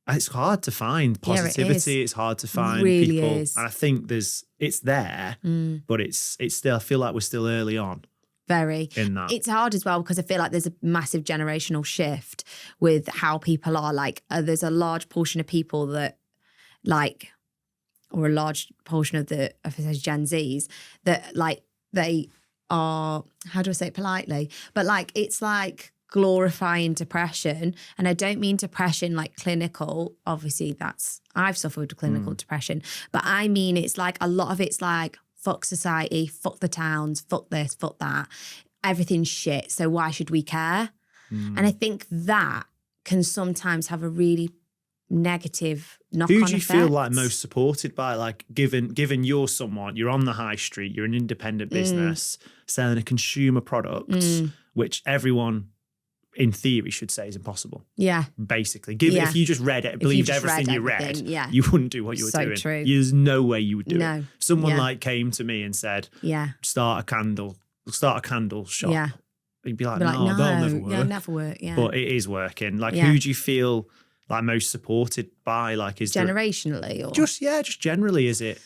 it's hard to find positivity. It's hard to find really people. Is. And I think it's there, but it's still, I feel like we're still early on. Very. In that. It's hard as well, because I feel like there's a massive generational shift with how people are. Like, there's a large portion of people that like, or a large portion of Gen Zs that like, they are, how do I say it politely? But like, it's like glorifying depression. And I don't mean depression like clinical. Obviously I've suffered clinical depression, but I mean, it's like a lot of it's like, fuck society, fuck the towns, fuck this, fuck that. Everything's shit. So why should we care? And I think that can sometimes have a really negative knock-on Who do you effect. feel like most supported by? Like, given you're someone, you're on the high street, you're an independent business selling a consumer product, which everyone in theory should say is impossible. Yeah. Basically. If you just read it, believed everything you read, you wouldn't do what you were doing. True. There's no way you would do it. Someone like came to me and said, start a candle shop. Yeah. You'd be like, no, that'll never work. Yeah, never work. Yeah. But it is working. Like, who do you feel like most supported by? Like, is generationally or just generally, is it?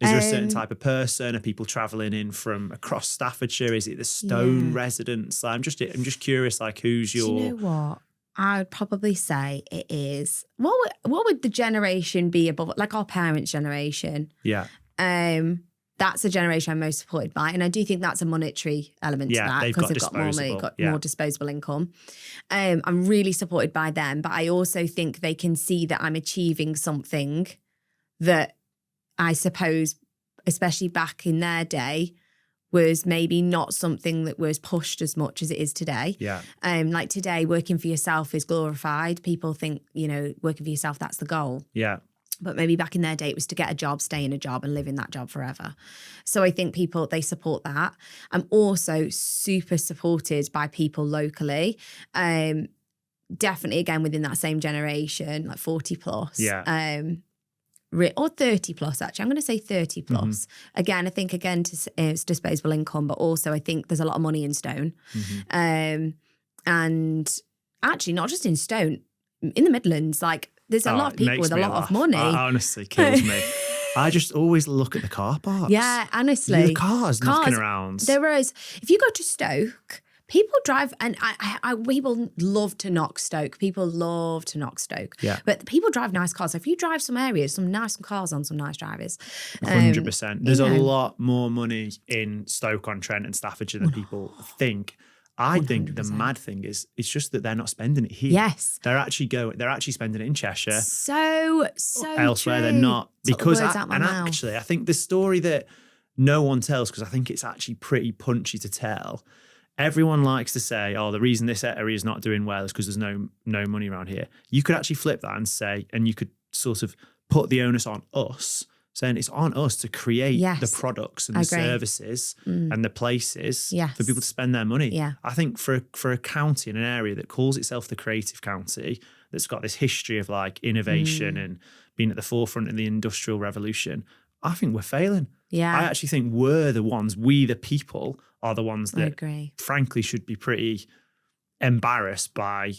Is there a certain type of person? Are people travelling in from across Staffordshire? Is it the Stone residents? I'm just curious, like, who's your... Do you know what? I would probably say it is... What would the generation be above? Like our parents' generation. Yeah. That's a generation I'm most supported by. And I do think that's a monetary element to that, because they've got more money, got more disposable income. I'm really supported by them. But I also think they can see that I'm achieving something that I suppose, especially back in their day, was maybe not something that was pushed as much as it is today. Yeah. Like today, working for yourself is glorified. People think, working for yourself, that's the goal. Yeah. But maybe back in their day, it was to get a job, stay in a job and live in that job forever. So I think people, they support that. I'm also super supported by people locally. Definitely, again, within that same generation, like 40 plus. Yeah. Or 30 plus, actually. I'm going to say 30 plus. Again, I think, it's disposable income, but also I think there's a lot of money in Stone. And actually, not just in Stone, in the Midlands, like, there's a lot of people with a lot of money. It honestly kills me. I just always look at the car parks. Yeah, honestly. The cars knocking around. Whereas if you go to Stoke, people drive, and people love to knock Stoke. People love to knock Stoke. Yeah. But people drive nice cars. So if you drive some areas, some nice cars on some nice drivers. 100%. There's a lot more money in Stoke-on-Trent and Staffordshire than people think. I 100%. Think the mad thing is, it's just that they're not spending it here. Yes. They're actually spending it in Cheshire. So elsewhere, true. they're not. Because mouth. Actually, I think the story that no one tells, because I think it's actually pretty punchy to tell. Everyone likes to say, oh, the reason this area is not doing well is because there's no money around here. You could actually flip that and say, and you could sort of put the onus on us, saying it's on us to create the products and the services and the places for people to spend their money. Yeah. I think for a county in an area that calls itself the creative county, that's got this history of like innovation and being at the forefront of the Industrial Revolution, I think we're failing. Yeah. I actually think we the people are the ones that frankly should be pretty embarrassed by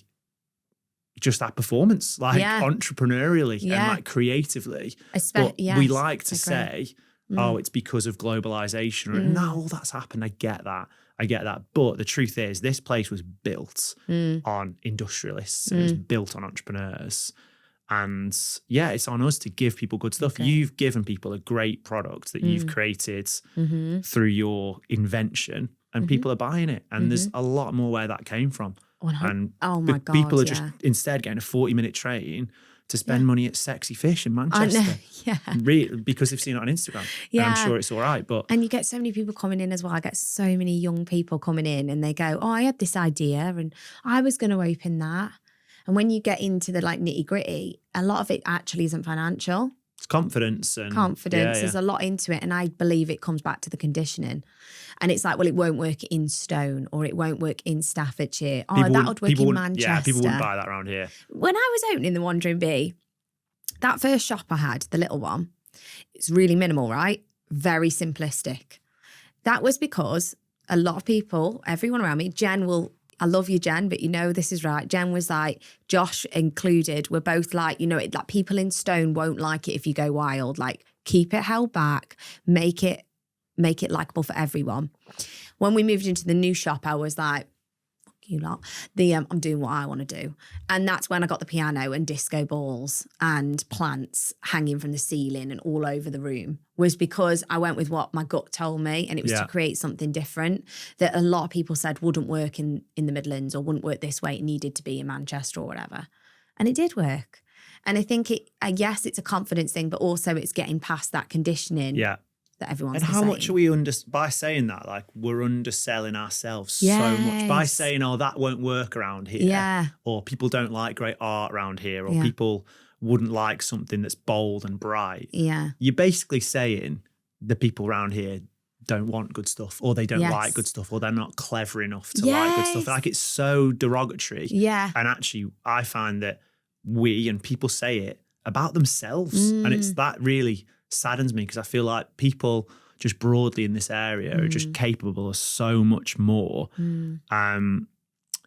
just that performance, like entrepreneurially and like creatively. But we like to say, oh, it's because of globalization. No, all that's happened. I get that. But the truth is, this place was built on industrialists. And it was built on entrepreneurs. And yeah, it's on us to give people good stuff. You've given people a great product that you've created through your invention, and people are buying it. And there's a lot more where that came from. And oh my God, people are just instead getting a 40-minute train to spend money at Sexy Fish in Manchester. Really, because they've seen it on Instagram. And I'm sure it's all right. And you get so many people coming in as well. I get so many young people coming in and they go, oh, I had this idea and I was going to open that. And when you get into the like nitty gritty, a lot of it actually isn't financial. It's confidence. There's a lot into it. And I believe it comes back to the conditioning. And it's like, well, it won't work in Stone or it won't work in Staffordshire. That would work in Manchester. Yeah, people wouldn't buy that around here. When I was opening the Wandering Bee, that first shop I had, the little one, it's really minimal, right? Very simplistic. That was because a lot of people, everyone around me, I love you, Jen, but this is right. Jen was like, Josh included, we're both like, like people in Stone won't like it if you go wild. Like, keep it held back, make it likable for everyone. When we moved into the new shop, I was like, fuck you lot. I'm doing what I want to do. And that's when I got the piano and disco balls and plants hanging from the ceiling and all over the room, was because I went with what my gut told me, and it was to create something different that a lot of people said wouldn't work in the Midlands or wouldn't work this way. It needed to be in Manchester or whatever. And it did work. And I think yes, it's a confidence thing, but also it's getting past that conditioning. Yeah. That everyone's and how much are we by saying that, like, we're underselling ourselves so much by saying, oh, that won't work around here, or people don't like great art around here, or people wouldn't like something that's bold and bright. You're basically saying the people around here don't want good stuff, or they don't like good stuff, or they're not clever enough to like good stuff. Like, it's so derogatory. And actually I find that we and people say it about themselves, and it's that really saddens me, because I feel like people just broadly in this area are just capable of so much more.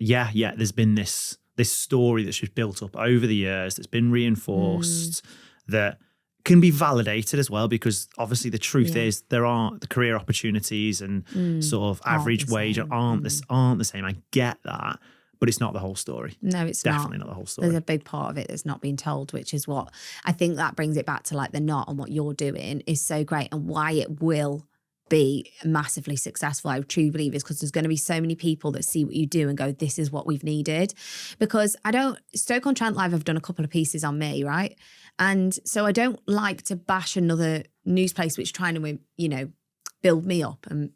There's been this story that's just built up over the years that's been reinforced that can be validated as well, because obviously the truth is there are the career opportunities and sort of average wage aren't the same. I get that, but it's not the whole story. No, it's definitely not the whole story. There's a big part of it that's not being told, which is what I think that brings it back to, like, the knot, and what you're doing is so great, and why it will be massively successful. I truly believe is because there's going to be so many people that see what you do and go, this is what we've needed. Because Stoke-on-Trent Live, I've done a couple of pieces on me, right? And so I don't like to bash another news place which is trying to, build me up and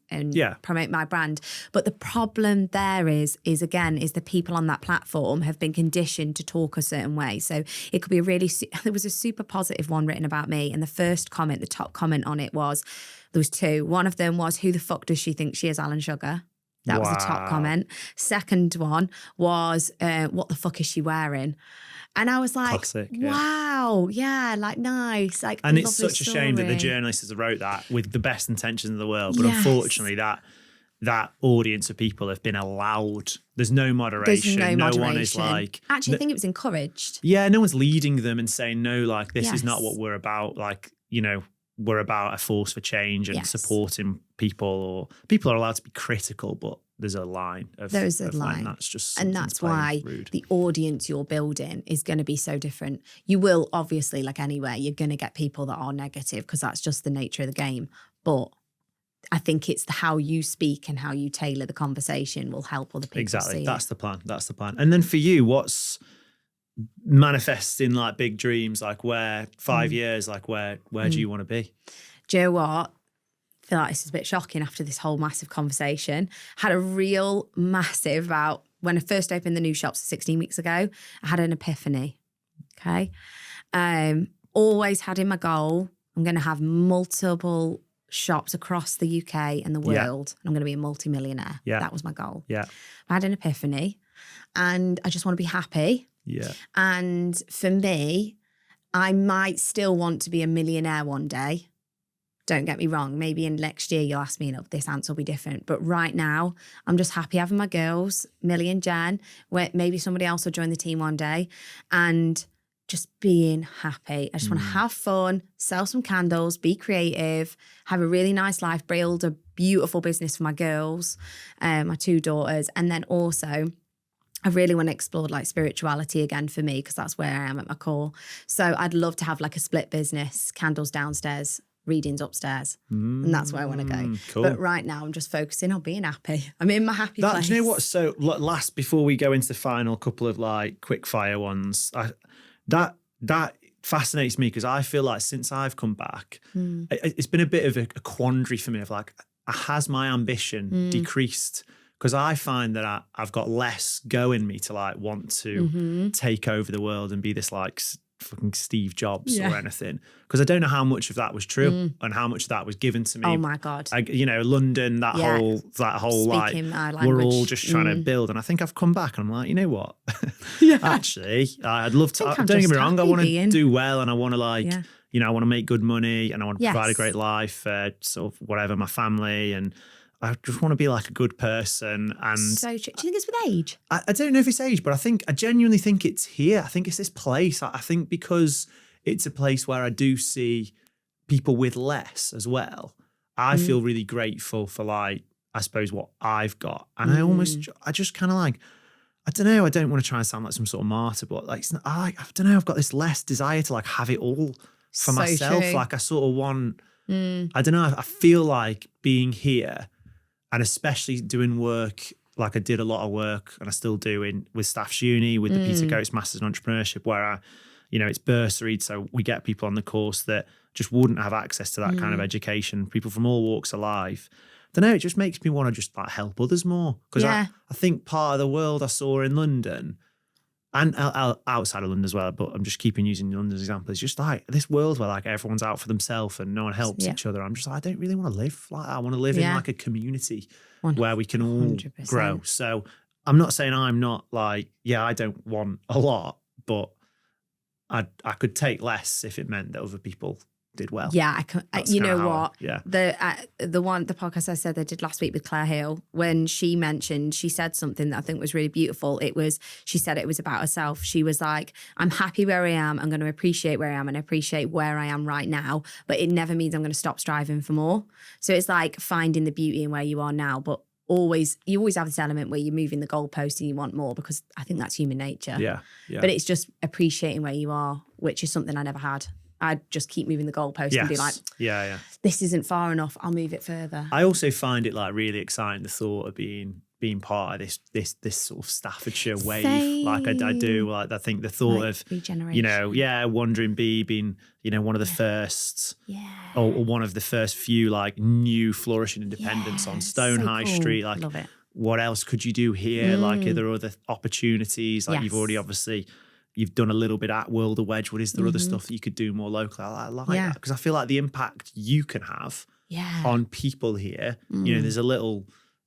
promote my brand. But the problem there is the people on that platform have been conditioned to talk a certain way. So it could be there was a super positive one written about me, and the top comment on it was, there was two. One of them was, who the fuck does she think she is, Alan Sugar? That was the top comment. Second one was, what the fuck is she wearing? And I was like, classic, wow, yeah, like, nice. Like, and it's such a shame that the journalist has wrote that with the best intentions in the world. But unfortunately, that audience of people have been allowed. There's no moderation. No one is like. Actually, I think it was encouraged. Yeah, no one's leading them and saying, no, like, this is not what we're about. Like, we're about a force for change and supporting people, or people are allowed to be critical, but there's a line. There's a line. That's just, and that's why rude. The audience you're building is going to be so different. You will obviously, like anywhere, you're going to get people that are negative, because that's just the nature of the game. But I think it's how you speak and how you tailor the conversation will help other people. Exactly. See That's the plan. That's the plan. And then for you, what's manifesting like big dreams? Like, where 5 years? Like, where do you want to be? Do you know what? I feel like this is a bit shocking after this whole massive conversation. Had a real massive about when I first opened the new shops 16 weeks ago. I had an epiphany. Okay. Always had in my goal, I'm going to have multiple shops across the UK and the world. And I'm going to be a multimillionaire. Yeah. That was my goal. Yeah. I had an epiphany, and I just want to be happy. Yeah. And for me, I might still want to be a millionaire one day. Don't get me wrong. Maybe in next year you'll ask me, and this answer will be different. But right now, I'm just happy having my girls, Millie and Jen, where maybe somebody else will join the team one day, and just being happy. I just want to have fun, sell some candles, be creative, have a really nice life, build a beautiful business for my girls, my two daughters. And then also, I really want to explore like spirituality again for me, because that's where I am at my core. So I'd love to have like a split business, candles downstairs, readings upstairs. And that's where I want to go. Cool. But right now I'm just focusing on being happy. I'm in my happy place. Do you know what? So last, before we go into the final couple of like quick fire ones, that fascinates me, because I feel like since I've come back, it's been a bit of a quandary for me of like, has my ambition decreased? Because I find that I've got less go in me to like want to take over the world and be this like fucking Steve Jobs or anything, because I don't know how much of that was true and how much of that was given to me. Oh my God. London, that whole Speaking like we're all just trying to build, and I think I've come back and I'm like, you know what? Actually, I'd love to. Don't get me wrong, I want to do well, and I want to like I want to make good money, and I want to provide a great life, sort of whatever, my family, and I just want to be like a good person. And so true. Do you think it's with age? I don't know if it's age, but I genuinely think it's here. I think it's this place. I think because it's a place where I do see people with less as well. I feel really grateful for like, I suppose what I've got. And I just kind of like, I don't know. I don't want to try and sound like some sort of martyr, but like, I don't know. I've got this less desire to like have it all for myself. True. Like I sort of want, I don't know. I feel like being here, and especially doing work, like I did a lot of work, and I still do with Staffordshire Uni, with the Peter Coates Masters in Entrepreneurship, where it's bursaried, so we get people on the course that just wouldn't have access to that kind of education, people from all walks of life. I don't know, it just makes me want to just like help others more. Because I think part of the world I saw in London, and outside of London as well, but I'm just keeping using London as an example, it's just like this world where like everyone's out for themselves and no one helps each other. I'm just like, I don't really want to live like that. I want to live in like a community where we can all 100%. grow. So I'm not saying I'm not like, I don't want a lot, but I could take less if it meant that other people did well. Yeah, you know what? Yeah. The podcast I said I did last week with Claire Hill, when she said something that I think was really beautiful. She said it was about herself. She was like, I'm happy where I am. I'm going to appreciate where I am and appreciate where I am right now. But it never means I'm going to stop striving for more. So it's like finding the beauty in where you are now. But you always have this element where you're moving the goalpost and you want more, because I think that's human nature. Yeah. But it's just appreciating where you are, which is something I never had. I'd just keep moving the goalpost and be like, this isn't far enough, I'll move it further. I also find it like really exciting, the thought of being part of this sort of Staffordshire wave. Same. Like I do. Like I think the thought like of regeneration. Wandering Bee being one of the first, or one of the first few like new flourishing independents on Stone High Street. Like, love it. What else could you do here? Like, are there other opportunities? Like you've already you've done a little bit at World of Wedgwood. Is there other stuff that you could do more locally? I like that, because I feel like the impact you can have on people here. There's a little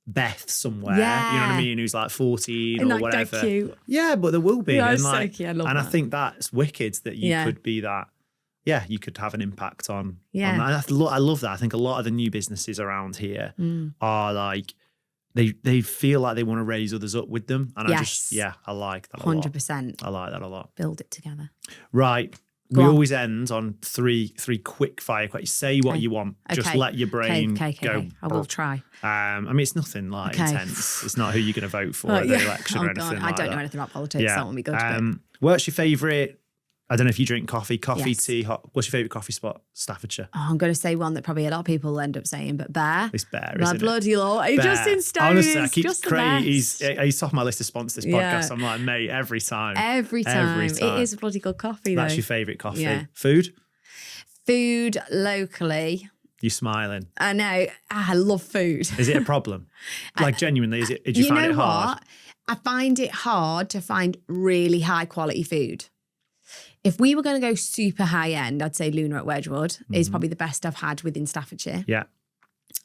Beth somewhere, you know what I mean, who's like 14 or whatever. Cute. Yeah, but there will be. Yeah, and so cute. I love and that. I think that's wicked that you could be that. Yeah, you could have an impact on that. I love that. I think a lot of the new businesses around here are like, they feel like they want to raise others up with them. And I like that a lot. 100%. I like that a lot. Build it together. Right. We always end on three quick fire questions. Say what you want. Okay. Just let your brain go. I will try. I mean, it's nothing like intense. It's not who you're going to vote for at the election or anything like that. I don't know anything about politics. That won't be good. What's your favourite? I don't know if you drink coffee, tea, hot. What's your favourite coffee spot? Staffordshire. Oh, I'm going to say one that probably a lot of people end up saying, but Bear. It's Bear, my isn't bloody lord. Bear. Justin Stone. Honestly, I is keep just the best. He's top of my list to sponsor this podcast. I'm like, mate, every time. Every time. It is a bloody good coffee, though. That's your favourite coffee. Yeah. Food locally. You're smiling. I know. I love food. Is it a problem? Like, genuinely, did you find it hard? What? I find it hard to find really high quality food. If we were going to go super high end, I'd say Luna at Wedgwood is probably the best I've had within Staffordshire. Yeah.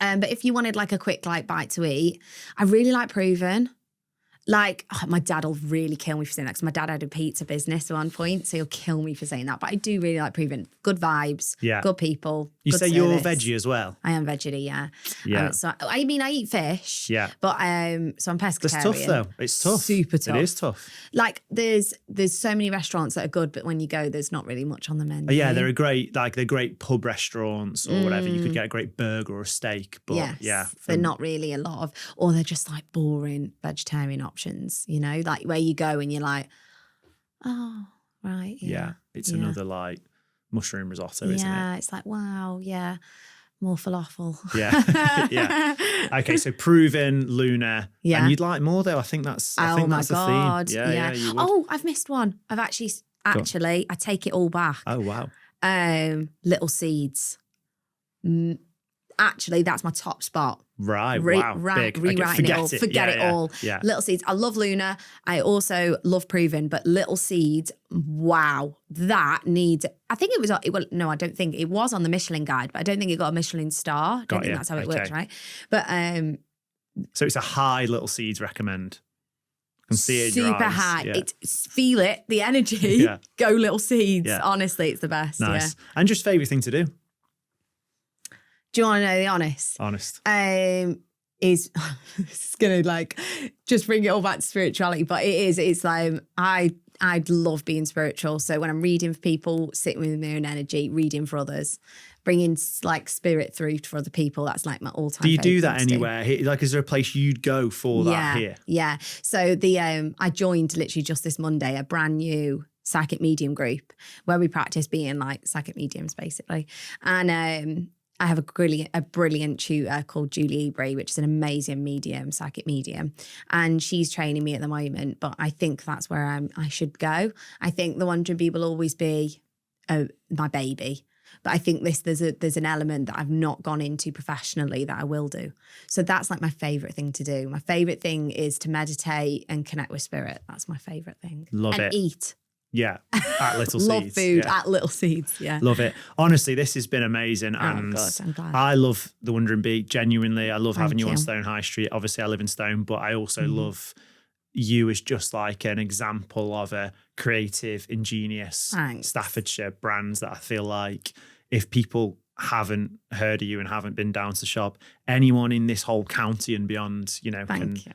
But if you wanted like a quick bite to eat, I really like Proven. Like, my dad will really kill me for saying that, because my dad had a pizza business at one point, so he'll kill me for saying that. But I do really like Proven. Good vibes, good people. You good say service. You're veggie as well? I am veggie, yeah. Yeah. So I mean, I eat fish. Yeah. But so I'm pescatarian. It's tough though. It's tough. Super tough. It is tough. Like there's so many restaurants that are good, but when you go, there's not really much on the menu. Yeah, they're great pub restaurants or whatever. You could get a great burger or a steak, but they're not really a lot of, or they're just like boring vegetarian options, like where you go and you're like, oh, right. Yeah. It's another like mushroom risotto, isn't it? Yeah, it's like, wow, yeah. More falafel. Yeah. Yeah. Okay, so Proven, Luna. Yeah. And you'd like more though. I think that's the theme. Yeah. You would. Oh, I've missed one. I've actually, I take it all back. Oh, wow. Little Seeds. Actually, that's my top spot. Right, wow. Big. Rewriting it all. Forget it all. Yeah. Little Seeds. I love Luna. I also love Proven, but Little Seeds, wow. That needs, I think it was, no, I don't think. It was on the Michelin guide, but I don't think it got a Michelin star. I don't think that's how it works, right? But so it's a high Little Seeds recommend. I can see it in your eyes. Super high. Yeah. Feel it, the energy. Yeah. Go Little Seeds. Yeah. Honestly, it's the best. Nice. Yeah. And just favourite thing to do? Do you want to know the honest? Honest. Is it's gonna just bring it all back to spirituality, but it's like I'd love being spiritual. So when I'm reading for people, sitting with my own energy, reading for others, bringing spirit through for other people, that's like my all-time. Do you do that anywhere? Like, is there a place you'd go for that here? Yeah. So I joined literally just this Monday a brand new psychic medium group where we practice being like psychic mediums basically, and I have a brilliant tutor called Julie Ebray, which is an amazing psychic medium. And she's training me at the moment, but I think that's where I should go. I think the Wandering Bee will always be my baby. But I think there's an element that I've not gone into professionally that I will do. So that's like my favourite thing to do. My favourite thing is to meditate and connect with spirit. That's my favourite thing. Love it. And eat. Yeah, at Little Seeds. Love food at Little Seeds, yeah. Love it. Honestly, this has been amazing. And God, I'm glad. I love the Wandering Bee, genuinely. I love having you on you. Stone High Street. Obviously, I live in Stone, but I also love you as just like an example of a creative, ingenious Thanks. Staffordshire brand that I feel like if people haven't heard of you and haven't been down to the shop, anyone in this whole county and beyond,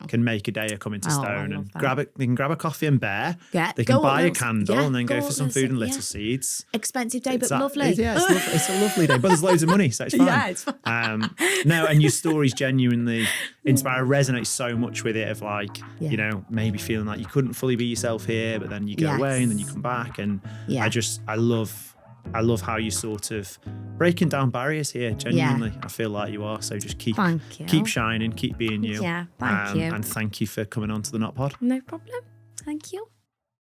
can make a day of coming to Stone and they can grab a coffee and bear. Yeah, they can buy a candle and then go for some food and Little Seeds. Expensive day, but lovely. It's a lovely day, but there's loads of money, so it's fine. Yeah, it's fine. And your stories genuinely inspire, resonate so much with it of like, maybe feeling like you couldn't fully be yourself here, but then you go away and then you come back. And I love how you sort of breaking down barriers here. Genuinely, I feel like you are. So just keep shining, keep being you. Yeah, thank you. And thank you for coming on to the Not Pod. No problem. Thank you.